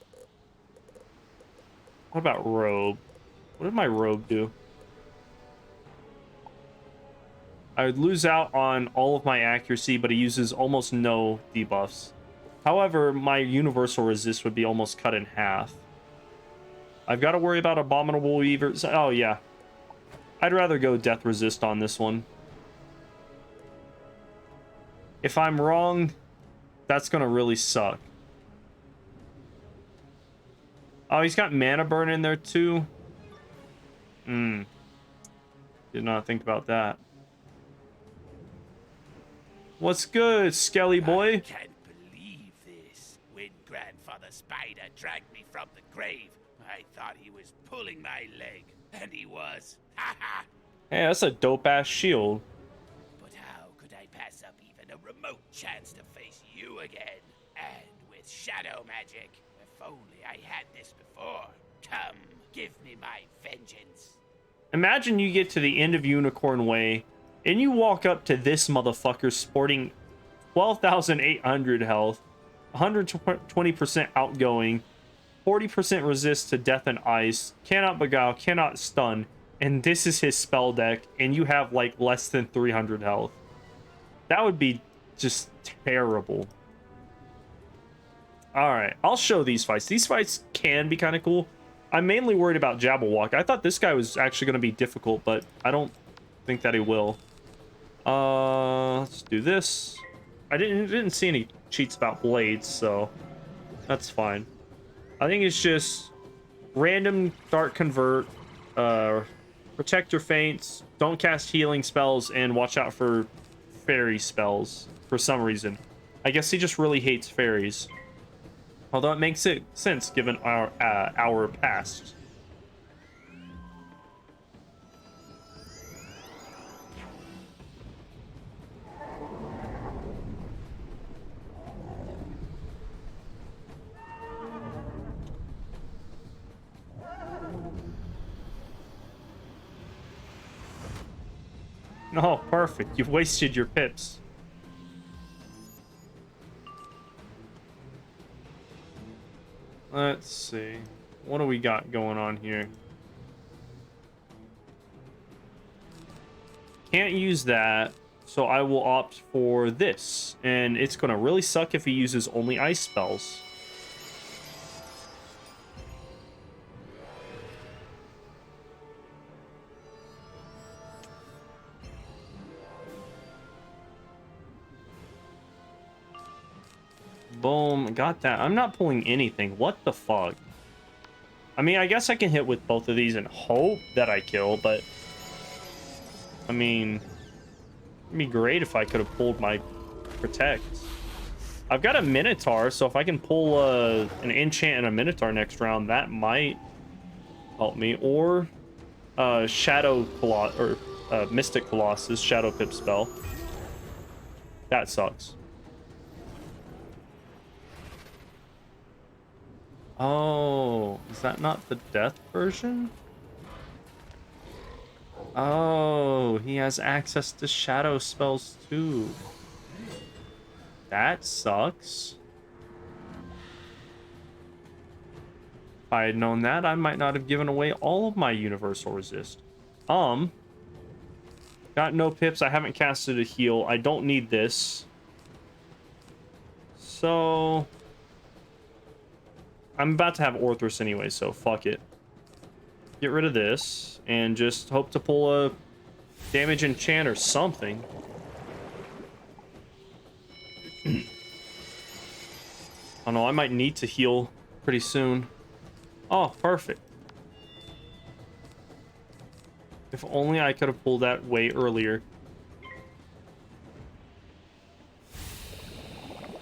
What about Robe? What did my Robe do? I would lose out on all of my accuracy, but he uses almost no debuffs. However, my Universal Resist would be almost cut in half. I've got to worry about Abominable Weavers. Oh, yeah. I'd rather go Death Resist on this one. If I'm wrong, that's going to really suck. Oh, he's got Mana Burn in there too. Did not think about that. What's good, Skelly boy? I can't believe this. When Grandfather Spider dragged me from the grave, I thought he was pulling my leg. And he was. Ha ha! Hey, that's a dope-ass shield. But how could I pass up even a remote chance to face you again? And with shadow magic. If only I had this before. Come, give me my vengeance. Imagine you get to the end of Unicorn Way, and you walk up to this motherfucker sporting 12,800 health, 120% outgoing, 40% resist to death and ice, cannot beguile, cannot stun, and this is his spell deck, and you have like less than 300 health. That would be just terrible. Alright, I'll show these fights. These fights can be kind of cool. I'm mainly worried about Jabberwock. I thought this guy was actually going to be difficult, but I don't think that he will. Let's do this. I didn't see any cheats about blades, so that's fine. I think it's just random Dark Convert, Protector Feints, don't cast healing spells, and watch out for fairy spells for some reason. I guess he just really hates fairies. Although it makes sense given our past. Oh, perfect. You've wasted your pips. Let's see. What do we got going on here? can't use that, so I will opt for this. And it's gonna really suck if he uses only ice spells. Boom, got that. I'm not pulling anything. What the fuck? I mean, I guess I can hit with both of these and hope that I kill, but... I mean... It'd be great if I could have pulled my Protect. I've got a Minotaur, so if I can pull an enchant and a Minotaur next round, that might help me. Or Shadow Colossus, or Mystic Colossus, Shadow Pip spell. That sucks. Oh, is that not the death version? Oh, he has access to shadow spells too. That sucks. If I had known that, I might not have given away all of my universal resist. Got no pips. I haven't casted a heal. I don't need this. So... I'm about to have Orthrus anyway, so fuck it. Get rid of this, and just hope to pull a damage enchant or something. Oh no, I might need to heal pretty soon. Oh, perfect. If only I could have pulled that way earlier.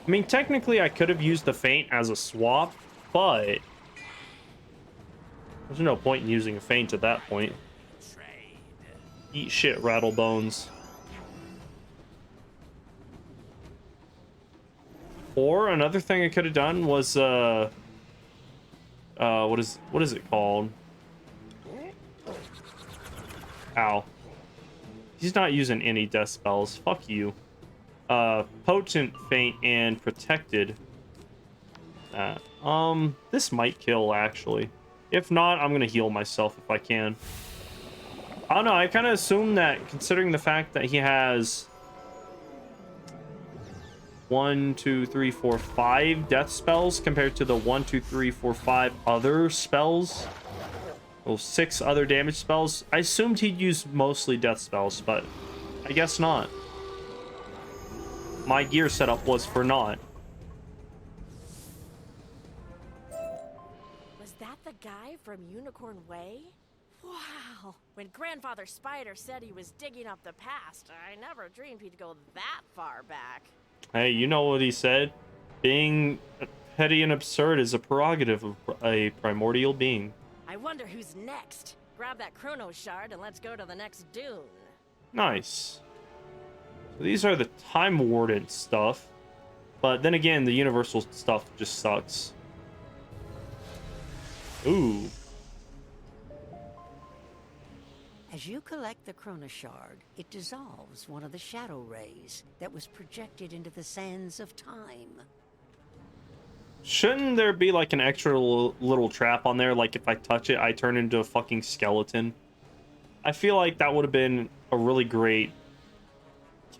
I mean, technically I could have used the feint as a swap, but there's no point in using a feint at that point. Eat shit, Rattlebones. Or another thing I could have done was what is it called? Ow. He's not using any death spells. Fuck you. Potent, feint, and protected. This might kill, actually. If not, I'm gonna heal myself if I can. I don't know, I kind of assume that, considering the fact that he has 1, 2, 3, 4, 5 death spells compared to the 1, 2, 3, 4, 5 other spells. Well, 6 other damage spells. I assumed he'd use mostly death spells, but I guess not. My gear setup was for not. Was that the guy from Unicorn Way? Wow. When Grandfather Spider said he was digging up the past, I never dreamed he'd go that far back. Hey, you know what he said? Being petty and absurd is a prerogative of a primordial being. I wonder who's next. Grab that Chrono Shard and let's go to the next dune. Nice. So these are the Time Warden stuff. But then again, the universal stuff just sucks. Ooh. As you collect the Chrono Shard, it dissolves one of the shadow rays that was projected into the sands of time. Shouldn't there be like an extra little trap on there? Like if I touch it, I turn into a fucking skeleton. I feel like that would have been a really great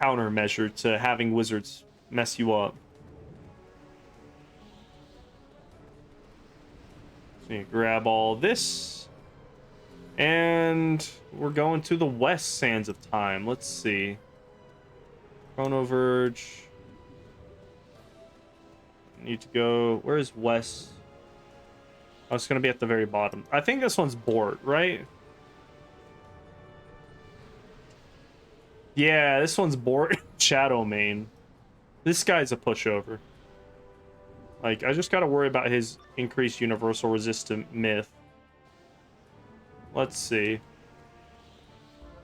countermeasure to having wizards mess you up. So you grab all this. And we're going to the West Sands of Time. Let's see. Chrono Verge. Need to go. Where is West? Oh, it's going to be at the very bottom. I think this one's Bort, right? Yeah, this one's Bort Shadowmane. This guy's a pushover. Like, I just got to worry about his increased universal resistant myth. Let's see.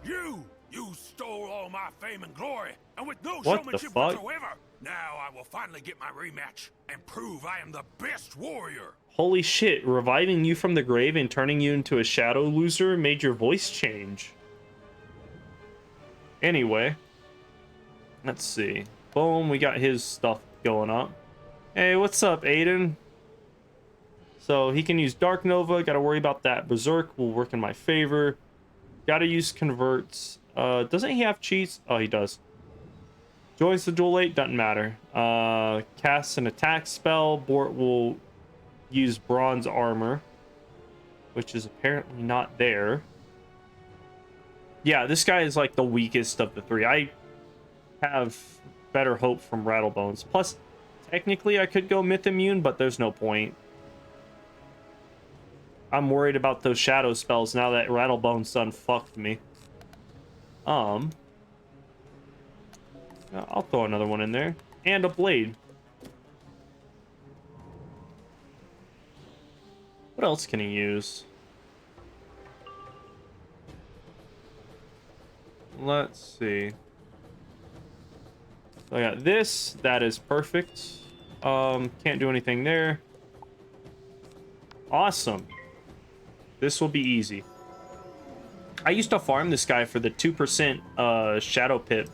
You stole all my fame and glory, and with no What the showmanship fuck? whatsoever. Now I will finally get my rematch and prove I am the best warrior. Holy shit, reviving you from the grave and turning you into a shadow loser made your voice change. Anyway, let's see. Boom, we got his stuff going up. Hey, what's up, Aiden? So he can use Dark Nova. Got to worry about that. Berserk will work in my favor. Got to use Converts. Doesn't he have cheats? Oh, he does. Joins the duel late, doesn't matter. Casts an attack spell. Bort will use bronze armor, which is apparently not there. Yeah, this guy is like the weakest of the three. I have better hope from Rattlebones. Plus, technically I could go Myth Immune, but there's no point. I'm worried about those shadow spells now that Rattlebones done fucked me. I'll throw another one in there. And a blade. What else can he use? Let's see. So I got this. That is perfect. Can't do anything there. Awesome. This will be easy. I used to farm this guy for the 2% Shadow Pit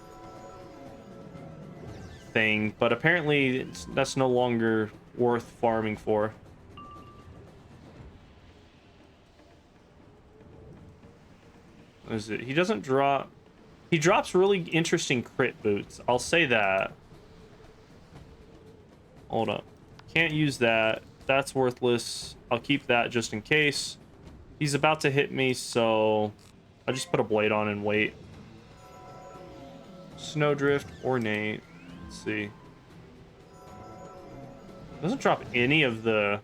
thing, but apparently that's no longer worth farming for. What is it? He doesn't drop... He drops really interesting crit boots. I'll say that. Hold up. Can't use that. That's worthless. I'll keep that just in case. He's about to hit me, so I'll just put a blade on and wait. Snowdrift, Ornate. Let's see. Doesn't drop any of the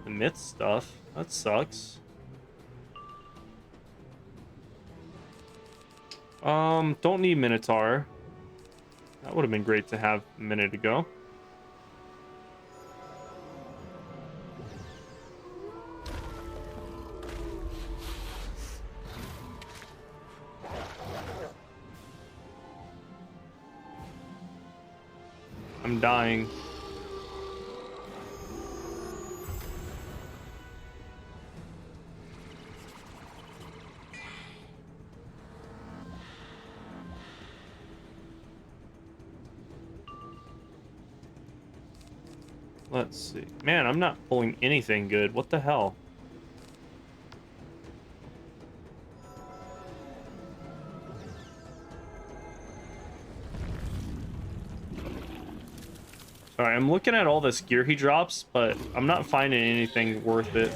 myth stuff. That sucks. Don't need Minotaur. That would have been great to have a minute ago. I'm dying. Let's see. Man, I'm not pulling anything good. What the hell? Sorry, I'm looking at all this gear he drops, but I'm not finding anything worth it.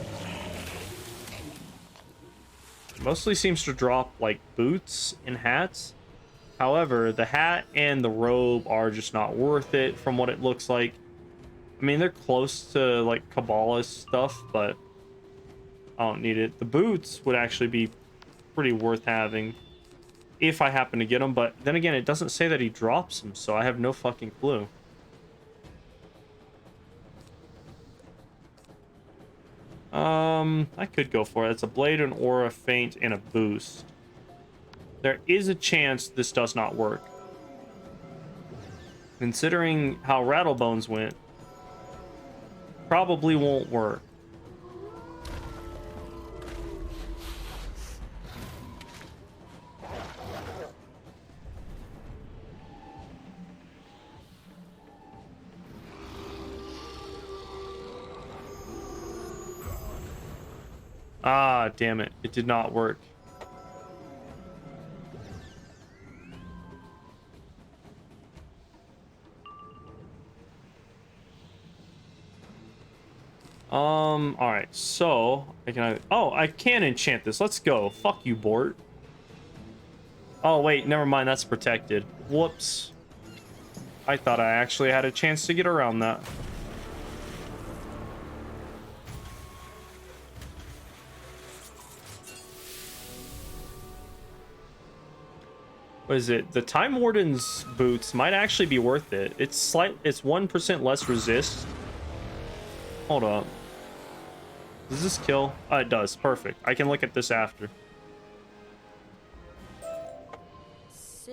Mostly seems to drop, like, boots and hats. However, the hat and the robe are just not worth it from what it looks like. I mean, they're close to, like, Kabbalah stuff, but I don't need it. The boots would actually be pretty worth having if I happen to get them, but then again, it doesn't say that he drops them, so I have no fucking clue. I could go for it. It's a blade, an aura, feint, and a boost. There is a chance this does not work. Considering how Rattlebones went, probably won't work. Ah, damn it. It did not work. Alright, so I can enchant this. Let's go. Fuck you, Bort. Oh, wait, never mind, that's protected. Whoops. I thought I actually had a chance to get around that. What is it? The Time Warden's boots might actually be worth it. It's 1% less resist. Hold up. Does this kill? It does. Perfect. I can look at this after. So,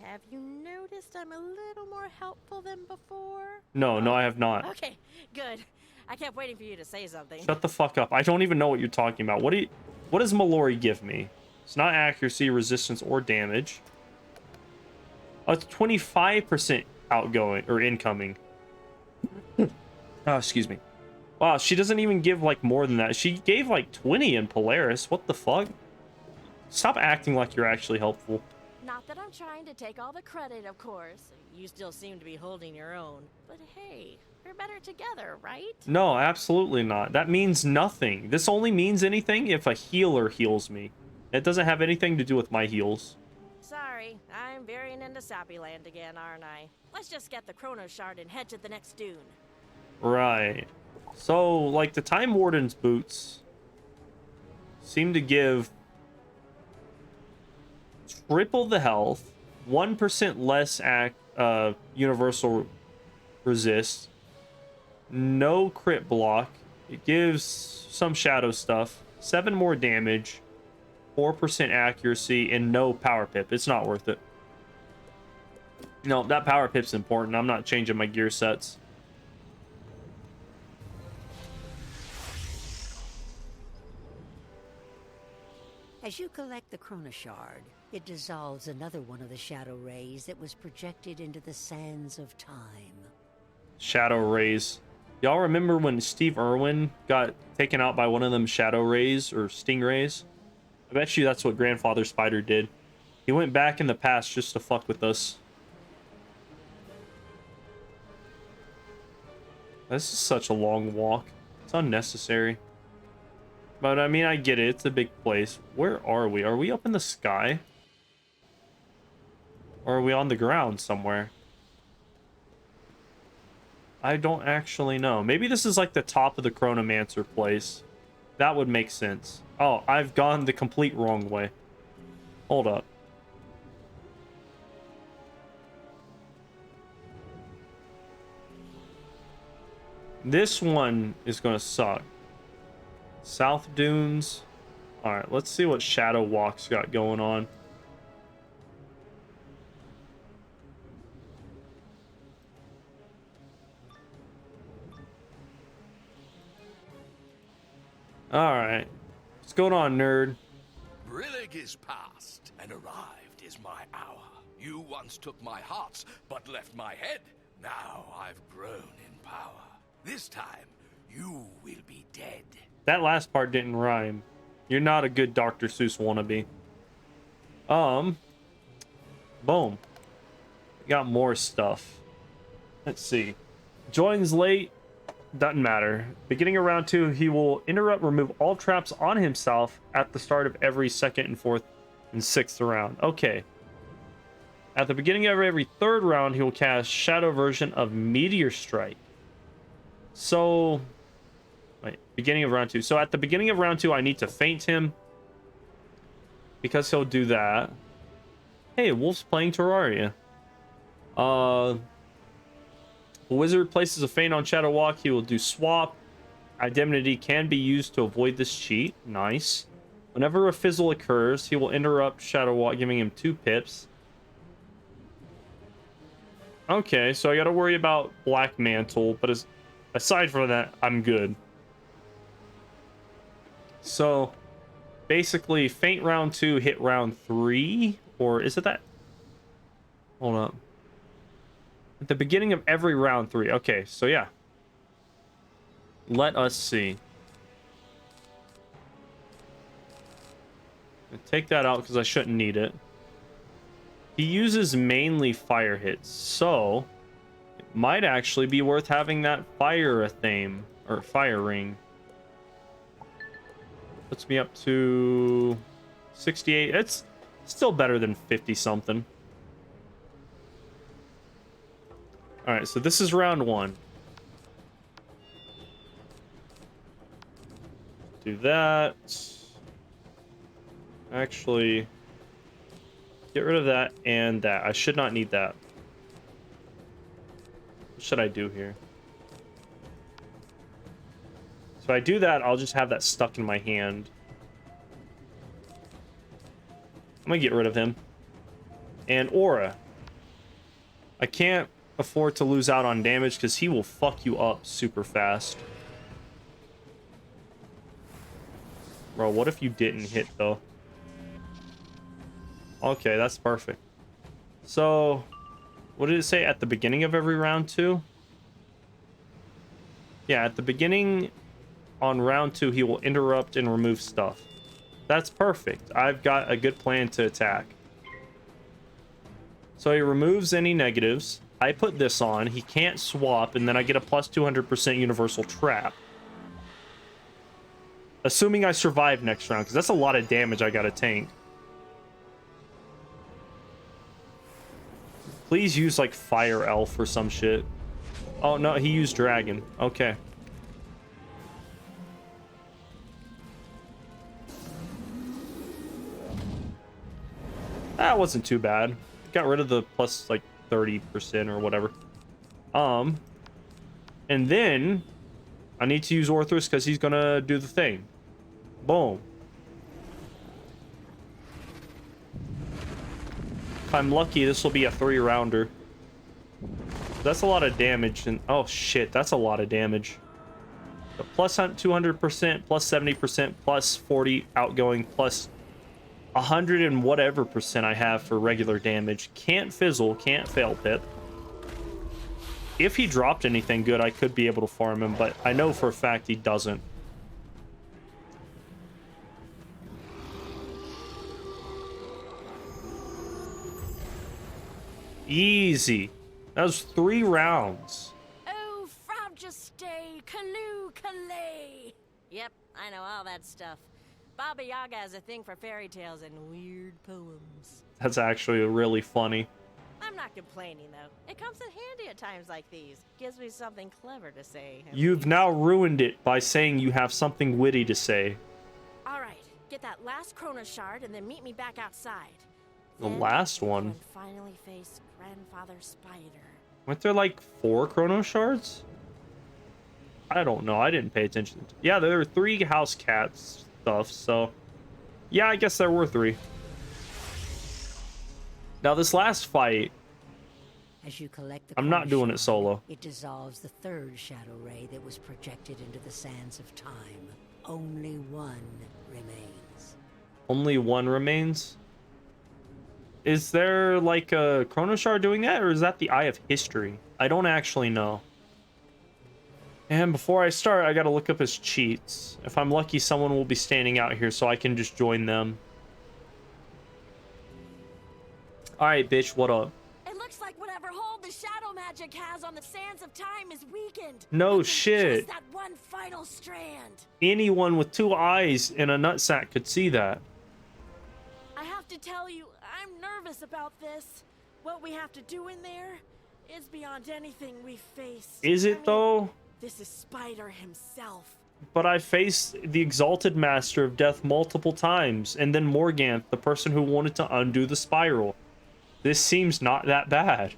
have you noticed I'm a little more helpful than before? No, I have not. Okay, good. I kept waiting for you to say something. Shut the fuck up. I don't even know what you're talking about. What does Mallory give me? It's not accuracy, resistance, or damage. Oh, it's 25% outgoing or incoming. Oh, excuse me. Wow, she doesn't even give like more than that. She gave like 20 in Polaris. What the fuck? Stop acting like you're actually helpful. Not that I'm trying to take all the credit, of course. You still seem to be holding your own. But hey, we're better together, right? No, absolutely not. That means nothing. This only means anything if a healer heals me. It doesn't have anything to do with my heals. Sorry, I'm veering into Sappy Land again, aren't I? Let's just get the Chrono Shard and head to the next dune. Right. So, like, the Time Warden's boots seem to give triple the health, 1% less universal resist, no crit block. It gives some shadow stuff, 7 more damage, 4% accuracy, and no power pip. It's not worth it. No, that power pip's important. I'm not changing my gear sets. As you collect the Chrono Shard, it dissolves another one of the shadow rays that was projected into the sands of time. Shadow rays. Y'all remember when Steve Irwin got taken out by one of them shadow rays or stingrays? I bet you that's what Grandfather Spider did. He went back in the past just to fuck with us. This is such a long walk. It's unnecessary. But I mean, I get it. It's a big place. Where are we? Are we up in the sky? Or are we on the ground somewhere? I don't actually know. Maybe this is like the top of the Chronomancer place. That would make sense. Oh, I've gone the complete wrong way. Hold up. This one is going to suck. South Dunes. Alright, let's see what Shadow Walk's got going on. Alright. What's going on, nerd? Brillig is past, and arrived is my hour. You once took my hearts, but left my head. Now I've grown in power. This time, you will be dead. That last part didn't rhyme. You're not a good Dr. Seuss wannabe. Boom. Got more stuff. Let's see. Joins late. Doesn't matter. Beginning of round 2, he will remove all traps on himself at the start of every 2nd and 4th and 6th round. Okay. At the beginning of every 3rd round, he will cast Shadow version of Meteor Strike. So... Wait, beginning of round 2. So at the beginning of round 2, I need to feint him. Because he'll do that. Hey, Wolf's playing Terraria. Wizard places a feint on Shadow Walk. He will do swap. Indemnity can be used to avoid this cheat. Nice. Whenever a fizzle occurs, he will interrupt Shadow Walk, giving him 2 pips. Okay, so I gotta worry about Black Mantle, but aside from that, I'm good. So, basically, feint round 2, hit round 3, or is it that? Hold up. At the beginning of every round 3. Okay, so yeah. Let us see. Take that out because I shouldn't need it. He uses mainly fire hits, so it might actually be worth having that fire theme or fire ring. Puts me up to 68. It's still better than 50 something. All right, so this is round 1. Do that. Actually, get rid of that and that. I should not need that. What should I do here? So if I do that, I'll just have that stuck in my hand. I'm gonna get rid of him. And Aura. I can't afford to lose out on damage because he will fuck you up super fast. Bro, what if you didn't hit though? Okay, that's perfect. So, what did it say at the beginning of every round 2? Yeah, at the beginning on round 2, he will interrupt and remove stuff. That's perfect. I've got a good plan to attack. So he removes any negatives. I put this on. He can't swap, and then I get a plus 200% universal trap. Assuming I survive next round, because that's a lot of damage I gotta tank. Please use, like, Fire Elf or some shit. Oh, no, he used Dragon. Okay. That wasn't too bad. Got rid of the plus, like, 30% or whatever. And then I need to use Orthrus because he's gonna do the thing. Boom. If I'm lucky, this will be a 3-rounder. That's a lot of damage, and oh shit, that's a lot of damage. The plus 200%, plus 70%, plus 40 outgoing, plus 100 and whatever percent I have for regular damage. Can't fizzle, can't fail pip. If he dropped anything good, I could be able to farm him, but I know for a fact he doesn't. Easy. That was 3 rounds. Oh, Frabjestay, Kaloo Kalay. Yep, I know all that stuff. Baba Yaga has a thing for fairy tales and weird poems. That's actually really funny. I'm not complaining, though. It comes in handy at times like these. Gives me something clever to say. You've now ruined it by saying you have something witty to say. All right, get that last Chrono Shard and then meet me back outside. The last one? And finally face Grandfather Spider. Weren't there like 4 Chrono Shards? I don't know. I didn't pay attention. Yeah, there were 3 house cats stuff, so yeah, I guess there were 3. Now this last fight, as you collect the I'm not doing it solo. It dissolves the 3rd shadow ray that was projected into the sands of time. Only one remains. Only one remains? Is there like a Chrono Shard doing that, or is that the Eye of History? I don't actually know. And before I start, I gotta look up his cheats. If I'm lucky, someone will be standing out here so I can just join them. Alright, bitch, what up? It looks like whatever hold the shadow magic has on the sands of time is weakened. No shit. Just that one final strand. Anyone with 2 eyes and a nutsack could see that. I have to tell you, I'm nervous about this. What we have to do in there is beyond anything we've faced. Is it though? This is Spider himself. But I faced the Exalted Master of Death multiple times, and then Morganth, the person who wanted to undo the spiral. This seems not that bad.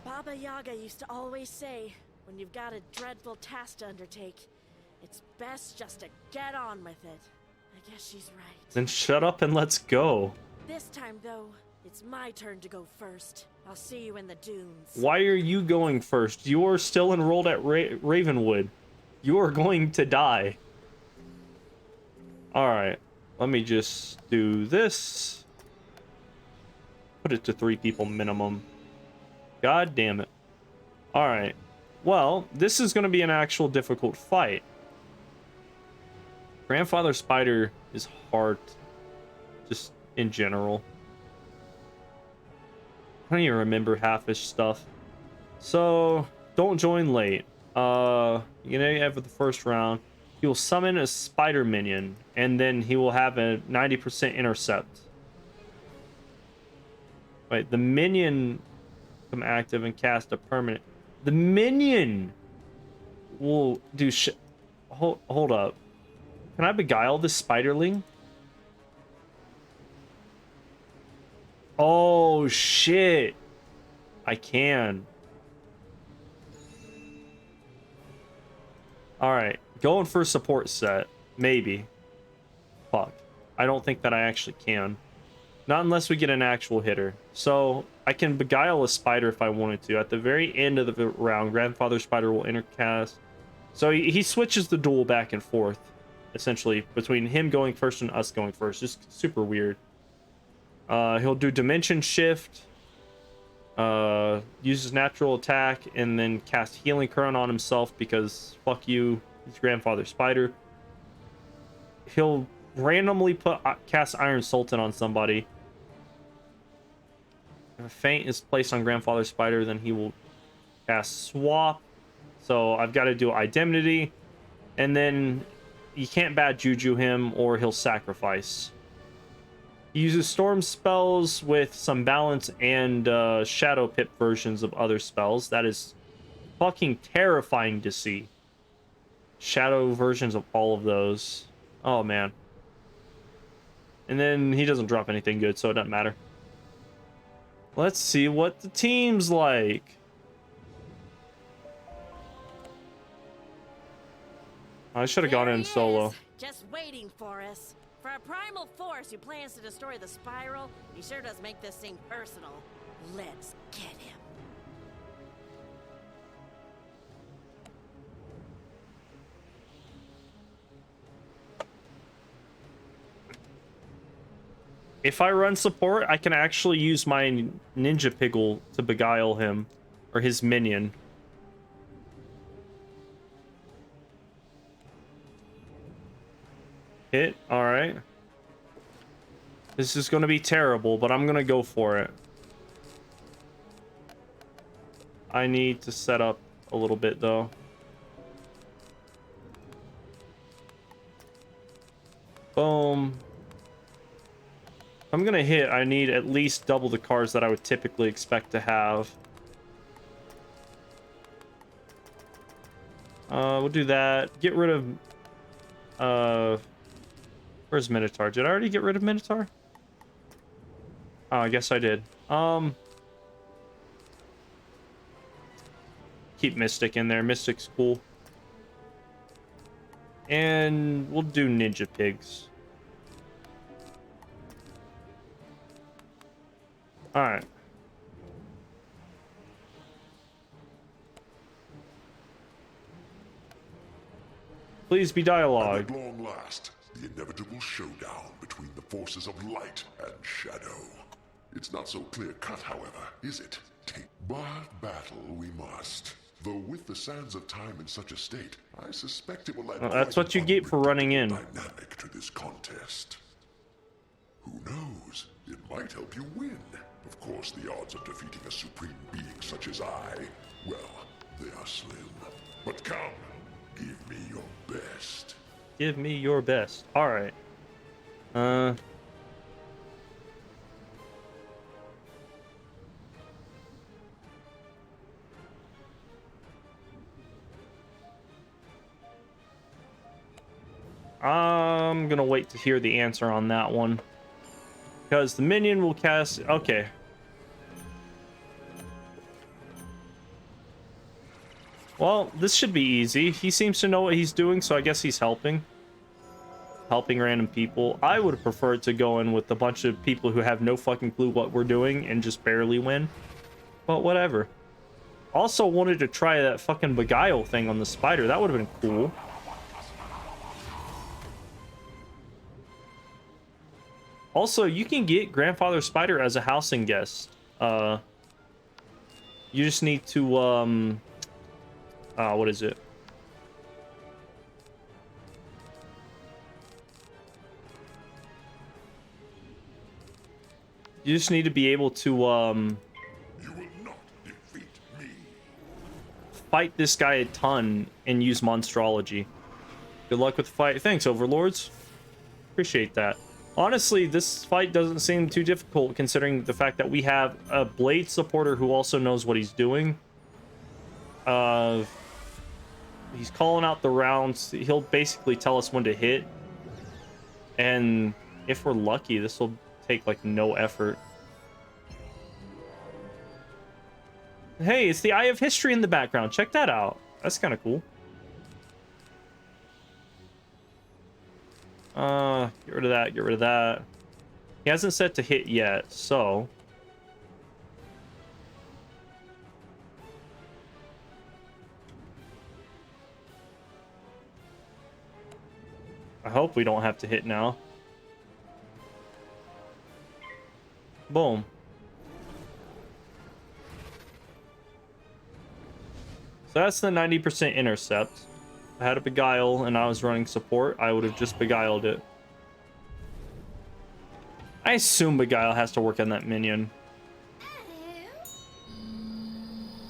Baba Yaga used to always say, when you've got a dreadful task to undertake, it's best just to get on with it. I guess she's right. Then shut up and let's go. This time, though, it's my turn to go first. I'll see you in the dunes. Why are you going first? You are still enrolled at Ravenwood. You are going to die. Alright, let me just do this. Put it to 3 people minimum. God damn it. Alright. Well, this is going to be an actual difficult fight. Grandfather Spider is hard. Just in general. I don't even remember half his stuff. So, don't join late. You know, after the first round, he will summon a spider minion, and then he will have a 90% intercept. Wait, the minion become active and cast a permanent. The minion will do hold up. Can I beguile this spiderling? Oh shit. I can. Alright, going for a support set. Maybe. Fuck. I don't think that I actually can. Not unless we get an actual hitter. So, I can beguile a spider if I wanted to. At the very end of the round, Grandfather Spider will intercast. So, he switches the duel back and forth, essentially, between him going first and us going first. Just super weird. He'll do Dimension Shift, uses natural attack, and then cast Healing Current on himself because fuck you, he's Grandfather Spider. He'll randomly cast Iron Sultan on somebody. If a feint is placed on Grandfather Spider, then he will cast Swap. So I've got to do Indemnity, and then you can't bad juju him or he'll sacrifice. He uses storm spells with some balance and shadow pip versions of other spells. That is fucking terrifying to see. Shadow versions of all of those. Oh man. And then he doesn't drop anything good, so it doesn't matter. Let's see what the team's like. I should have gone in solo. Just waiting for us. For a primal force who plans to destroy the spiral, he sure does make this seem personal. Let's get him. If I run support, I can actually use my Ninja Piggle to beguile him, or his minion. Hit, alright. This is gonna be terrible, but I'm gonna go for it. I need to set up a little bit, though. Boom. If I'm gonna hit, I need at least double the cards that I would typically expect to have. We'll do that. Get rid of... Where's Minotaur? Did I already get rid of Minotaur? Oh, I guess I did. Keep Mystic in there. Mystic's cool. And we'll do Ninja Pigs. Alright. Please be dialogue. And at long last, the inevitable showdown between the forces of light and shadow. It's not so clear-cut, however, is it? But battle we must. Though with the sands of time in such a state, I suspect it will add that's what you get for running in. Dynamic to this contest. Who knows? It might help you win. Of course, the odds of defeating a supreme being such as I, well, they are slim. But come, give me your best. Give me your best. Alright. I'm gonna wait to hear the answer on that one. Because the minion will cast... Okay. Well, this should be easy. He seems to know what he's doing, so I guess he's helping. Helping random people. I would have preferred to go in with a bunch of people who have no fucking clue what we're doing and just barely win. But whatever. Also wanted to try that fucking beguile thing on the spider. That would have been cool. Also, you can get Grandfather Spider as a housing guest. You just need to, what is it? You just need to be able to, You will not defeat me. Fight this guy a ton and use Monstrology. Good luck with the fight. Thanks, Overlords. Appreciate that. Honestly, this fight doesn't seem too difficult considering the fact that we have a Blade supporter who also knows what he's doing. He's calling out the rounds. He'll basically tell us when to hit. And if we're lucky, this will take like no effort. Hey, it's the Eye of History in the background. Check that out. That's kind of cool. Get rid of that, get rid of that. He hasn't set to hit yet, so... I hope we don't have to hit now. Boom. So that's the 90% intercept. If I had a beguile and I was running support, I would have just beguiled it. I assume Beguile has to work on that minion.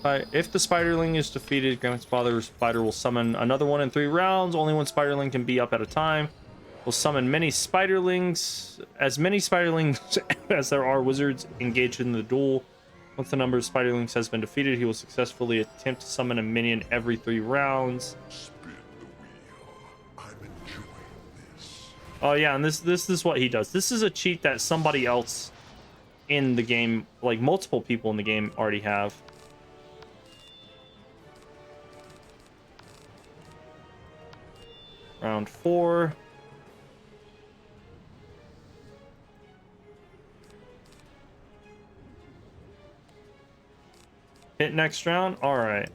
If the Spiderling is defeated, Grandfather Spider will summon another one in 3 rounds. Only one Spiderling can be up at a time. Will summon many Spiderlings. As many Spiderlings as there are wizards engaged in the duel. Once the number of Spiderlings has been defeated, he will successfully attempt to summon a minion every 3 rounds. Spin the wheel. I'm enjoying this. Oh yeah, and this is what he does. This is a cheat that somebody else in the game, like multiple people in the game, already have. Round 4. Hit next round? Alright.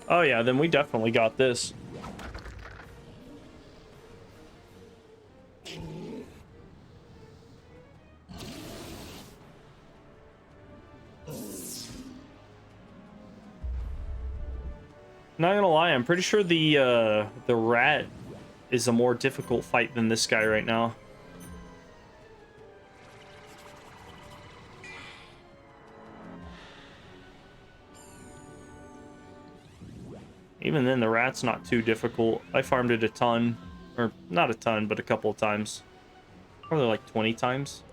Oh yeah, then we definitely got this. Not gonna lie, I'm pretty sure the rat is a more difficult fight than this guy right now. Even then, the rat's not too difficult. I farmed it a ton. Or, not a ton, but a couple of times. Probably like 20 times.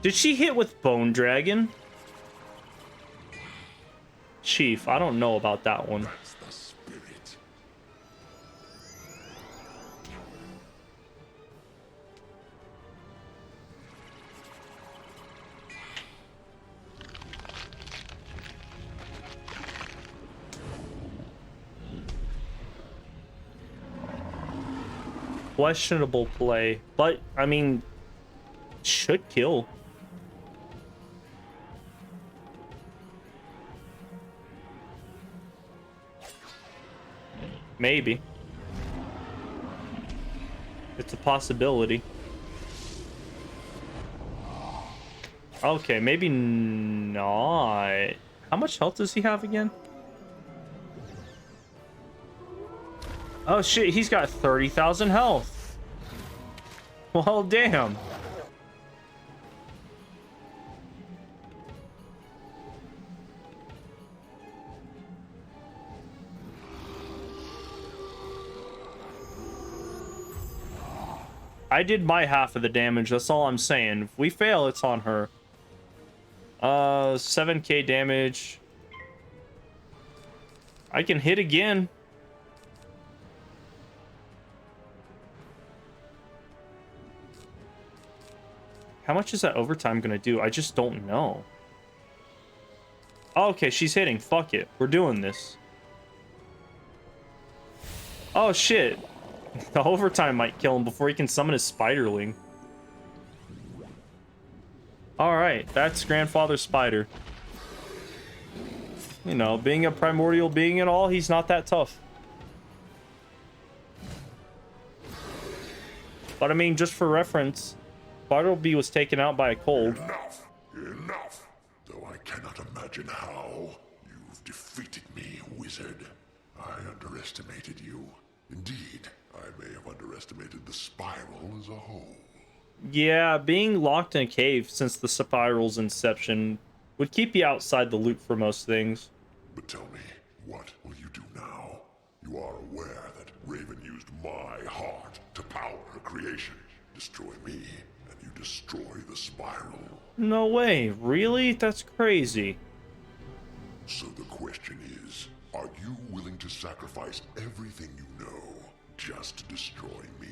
Did she hit with Bone Dragon? Chief, I don't know about that one. That's the spirit. Questionable play, but I mean, should kill. Maybe. It's a possibility. Okay, maybe not. How much health does he have again? Oh shit, he's got 30,000 health. Well, damn. I did my half of the damage, that's all I'm saying. If we fail, it's on her. 7k damage. I can hit again. How much is that overtime gonna do? I just don't know. Oh, okay, she's hitting. Fuck it. We're doing this. Oh, shit. The overtime might kill him before he can summon his Spiderling. Alright, that's Grandfather Spider. You know, being a primordial being and all, he's not that tough. But I mean, just for reference, Bartleby was taken out by a cold. Enough! Enough! Though I cannot imagine how, you've defeated me, wizard. I underestimated you. Indeed, I may have underestimated the spiral as a whole. Yeah, being locked in a cave since the spiral's inception would keep you outside the loop for most things. But tell me, what will you do now? You are aware that Raven used my heart to power her creation. Destroy me, and you destroy the spiral. No way, really? That's crazy. So the question is, are you willing to sacrifice everything you know just to destroy me?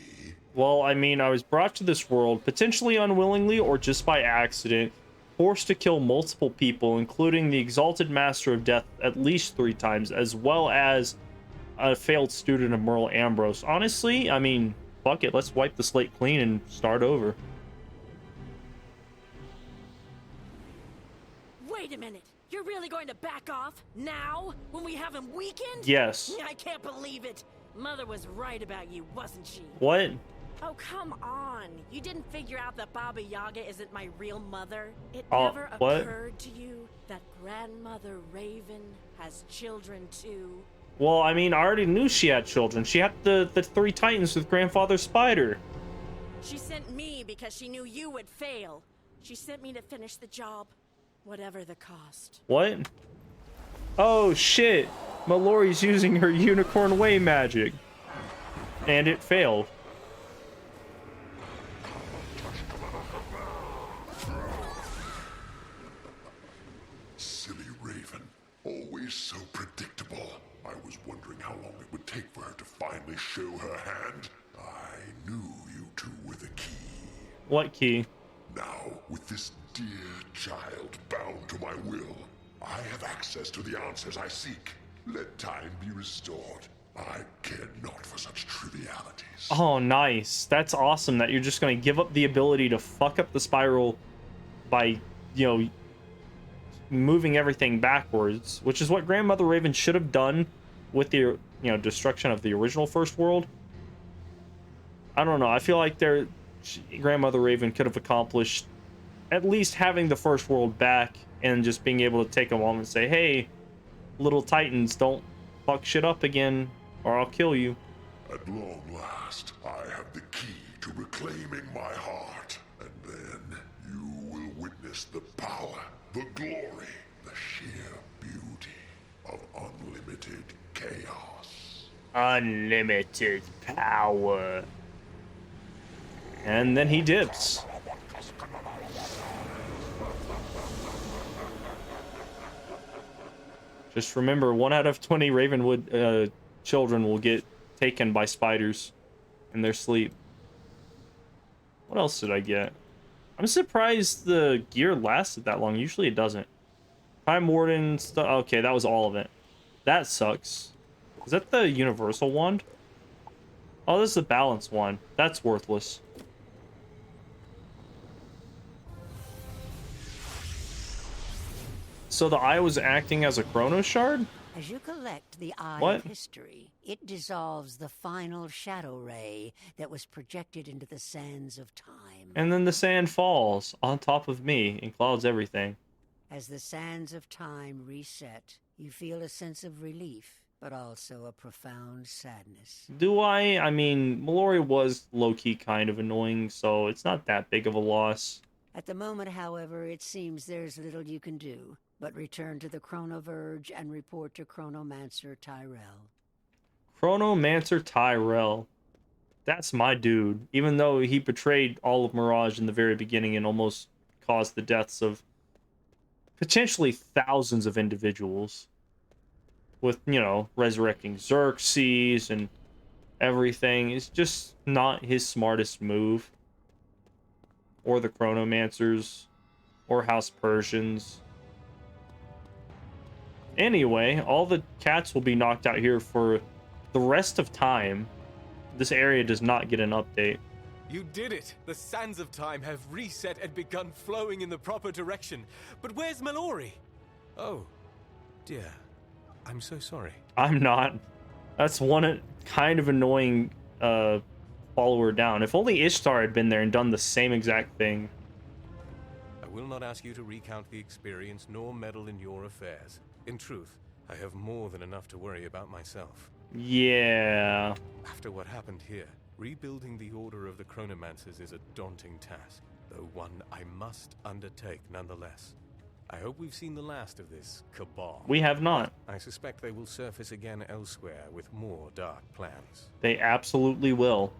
Well, I mean, I was brought to this world, potentially unwillingly or just by accident, forced to kill multiple people, including the Exalted Master of Death at least 3 times, as well as a failed student of Merle Ambrose. Honestly, I mean, fuck it, let's wipe the slate clean and start over. Wait a minute. You're really going to back off now when we have him weakened? Yes. I can't believe it. Mother was right about you, wasn't she? What? Oh, come on. You didn't figure out that Baba Yaga isn't my real mother? It Oh, never what? occurred to you that Grandmother Raven has children too? Well, I mean, I already knew she had children. She had the three titans with Grandfather Spider. She sent me because she knew you would fail. She sent me to finish the job, whatever the cost. What? Oh, shit. Mallory's using her unicorn way magic. And it failed. Silly Raven. Always so predictable. I was wondering how long it would take for her to finally show her hand. I knew you two were the key. What key? Now, with this dear child bound to my will, I have access to the answers I seek. Let time be restored. I care not for such trivialities. Oh, nice. That's awesome that you're just going to give up the ability to fuck up the spiral by, you know, moving everything backwards, which is what Grandmother Raven should have done with the, you know, destruction of the original First World. I don't know. I feel like Grandmother Raven could have accomplished at least having the First World back and just being able to take a moment and say, hey, little titans, don't fuck shit up again or I'll kill you. At long last, I have the key to reclaiming my heart. And then you will witness the power, the glory, the sheer beauty of unlimited chaos. Unlimited power. And then he dips. Just remember, 1 out of 20 Ravenwood children will get taken by spiders in their sleep. What else did I get? I'm surprised the gear lasted that long. Usually it doesn't. Time Warden stuff. Okay, that was all of it. That sucks. Is that the Universal Wand? Oh, this is the Balance Wand. That's worthless. So the eye was acting as a Chrono Shard? As you collect the Eye What? of History, it dissolves the final shadow ray that was projected into the sands of time. And then the sand falls on top of me and clouds everything. As the sands of time reset, you feel a sense of relief, but also a profound sadness. Do I? I mean, Mallory was low-key kind of annoying, so it's not that big of a loss. At the moment, however, it seems there's little you can do but return to the Chronoverge and report to Chronomancer Tyrell. Chronomancer Tyrell. That's my dude. Even though he betrayed all of Mirage in the very beginning and almost caused the deaths of potentially thousands of individuals. With, you know, resurrecting Xerxes and everything. It's just not his smartest move. Or the Chronomancers. Or House Persians. Anyway, all the cats will be knocked out here for the rest of time. This area does not get an update. You did it! The sands of time have reset and begun flowing in the proper direction. But where's Mallory? Oh, dear. I'm so sorry. I'm not. That's one kind of annoying follower down. If only Ishtar had been there and done the same exact thing. I will not ask you to recount the experience nor meddle in your affairs. In truth, I have more than enough to worry about myself. Yeah. After what happened here, rebuilding the Order of the Chronomancers is a daunting task, though one I must undertake nonetheless. I hope we've seen the last of this cabal. We have not. I suspect they will surface again elsewhere with more dark plans. They absolutely will.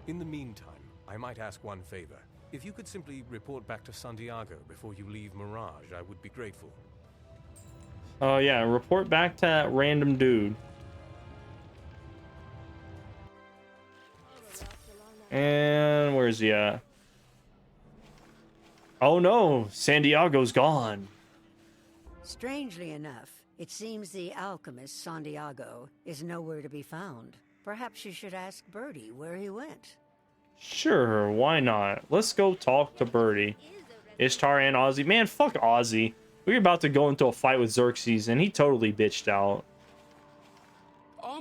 In the meantime, I might ask one favor. If you could simply report back to Santiago before you leave Mirage, I would be grateful. Oh yeah, report back to that random dude. And where's he at? Oh no, Santiago's gone. Strangely enough, it seems the alchemist Santiago is nowhere to be found. Perhaps you should ask Birdie where he went. Sure, why not? Let's go talk to Birdie. Ishtar and Ozzy. Man, fuck Ozzy. We were about to go into a fight with Xerxes, and he totally bitched out.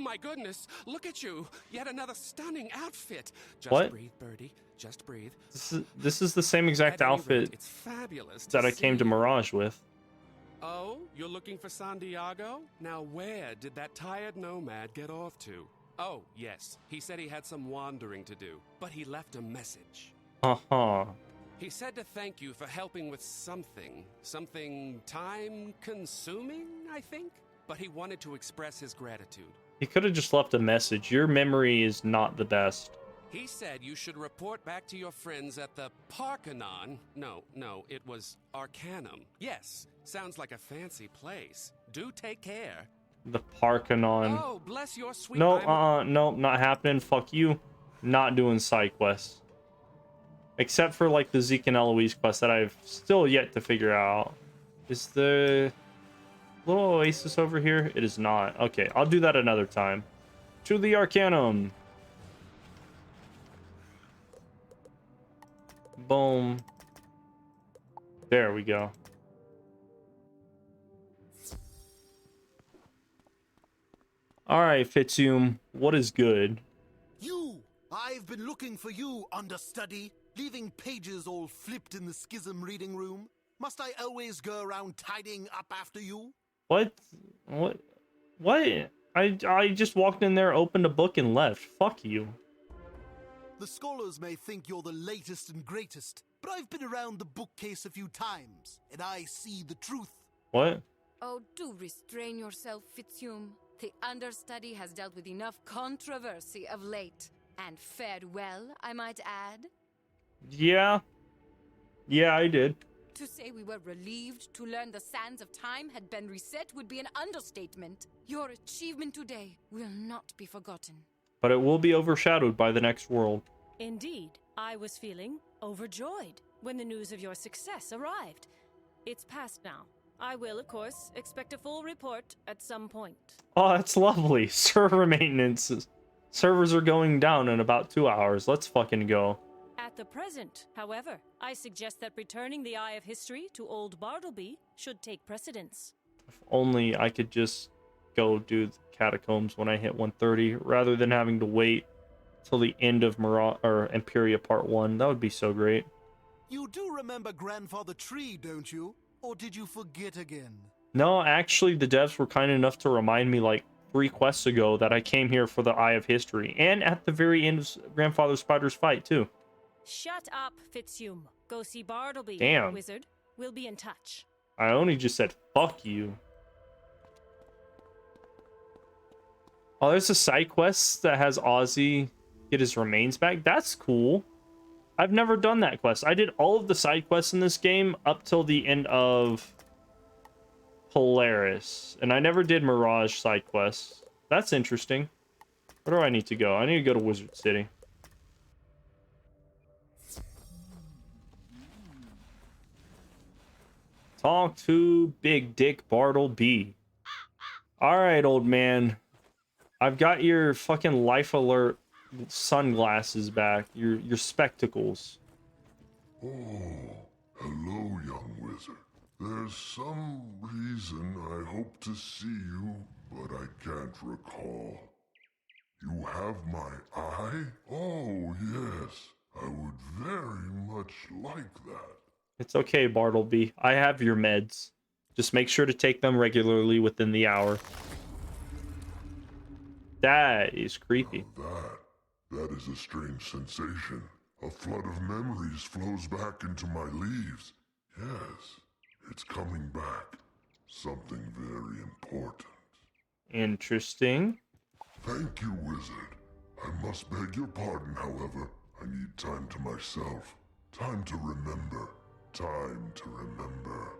my goodness, look at you. Yet another stunning outfit. Just What? breathe, Birdie. Just breathe. This is the same exact At any rate, outfit it's fabulous that to I came to see you. Mirage with. Oh, you're looking for Santiago? Now where did that tired nomad get off to? Oh, yes, he said he had some wandering to do, but he left a message. Uh-huh. He said to thank you for helping with something time-consuming, I think? But he wanted to express his gratitude. He could have just left a message. Your memory is not the best. He said you should report back to your friends at the Parkanon. No, it was Arcanum. Yes, sounds like a fancy place. Do take care. The Parkanon. Oh, bless your sweet... No, no, not happening. Fuck you. Not doing side quests. Except for, like, the Zeke and Eloise quest that I've still yet to figure out. Is the little oasis over here? It is not. Okay, I'll do that another time. To the Arcanum. Boom. There we go. Alright, Fitzhugh, what is good? I've been looking for you, understudy, leaving pages all flipped in the schism reading room. Must I always go around tidying up after you? What? I just walked in there, opened a book, and left. Fuck you. The scholars may think you're the latest and greatest, but I've been around the bookcase a few times, and I see the truth. What? Oh, do restrain yourself, Fitzhugh. The understudy has dealt with enough controversy of late. And fared well, I might add. Yeah, I did. To say we were relieved to learn the sands of time had been reset would be an understatement. Your achievement today will not be forgotten. But it will be overshadowed by the next world. Indeed, I was feeling overjoyed when the news of your success arrived. It's past now. I will, of course, expect a full report at some point. Oh, that's lovely. Server maintenance. Servers are going down in about 2 hours. Let's fucking go. At the present, however, I suggest that returning the Eye of History to Old Bartleby should take precedence. If only I could just go do the catacombs when I hit 130, rather than having to wait till the end of Imperia Part 1. That would be so great. You do remember Grandfather Tree, don't you? Or did you forget again? No, actually, the devs were kind enough to remind me, like, 3 quests ago that I came here for the Eye of History, and at the very end of Grandfather Spider's fight, too. Shut up, Fitzhugh. Go see Bartleby, Damn. wizard. We'll be in touch. I only just said, fuck you. Oh, there's a side quest that has Ozzy get his remains back. That's cool. I've never done that quest. I did all of the side quests in this game up till the end of Polaris, and I never did Mirage side quests. That's interesting. Where do I need to go? I need to go to Wizard City. Talk to Big Dick Bartleby. Alright, old man. I've got your fucking life alert sunglasses back. Your spectacles. Oh, hello, young wizard. There's some reason I hope to see you, but I can't recall. You have my eye? Oh, yes. I would very much like that. It's okay, Bartleby. I have your meds. Just make sure to take them regularly within the hour. That is creepy. That is a strange sensation. A flood of memories flows back into my leaves. Yes, it's coming back. Something very important. Interesting. Thank you, wizard. I must beg your pardon, however. I need time to myself. Time to remember. Time to remember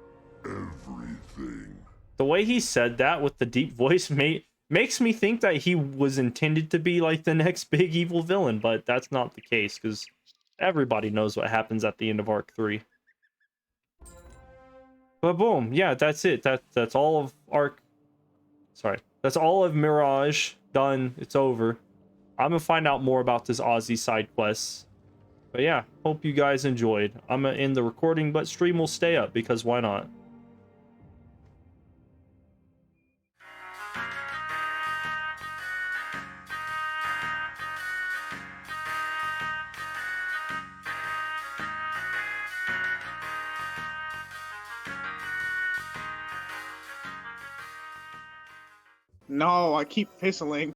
everything. The way he said that with the deep voice makes me think that he was intended to be like the next big evil villain, but that's not the case, because everybody knows what happens at the end of Arc 3. But boom, yeah, that's it. That's all of that's all of Mirage done. It's over. I'm gonna find out more about this Ozzy side quest. But yeah, hope you guys enjoyed. I'm gonna end the recording, but stream will stay up because why not? No, I keep fizzling.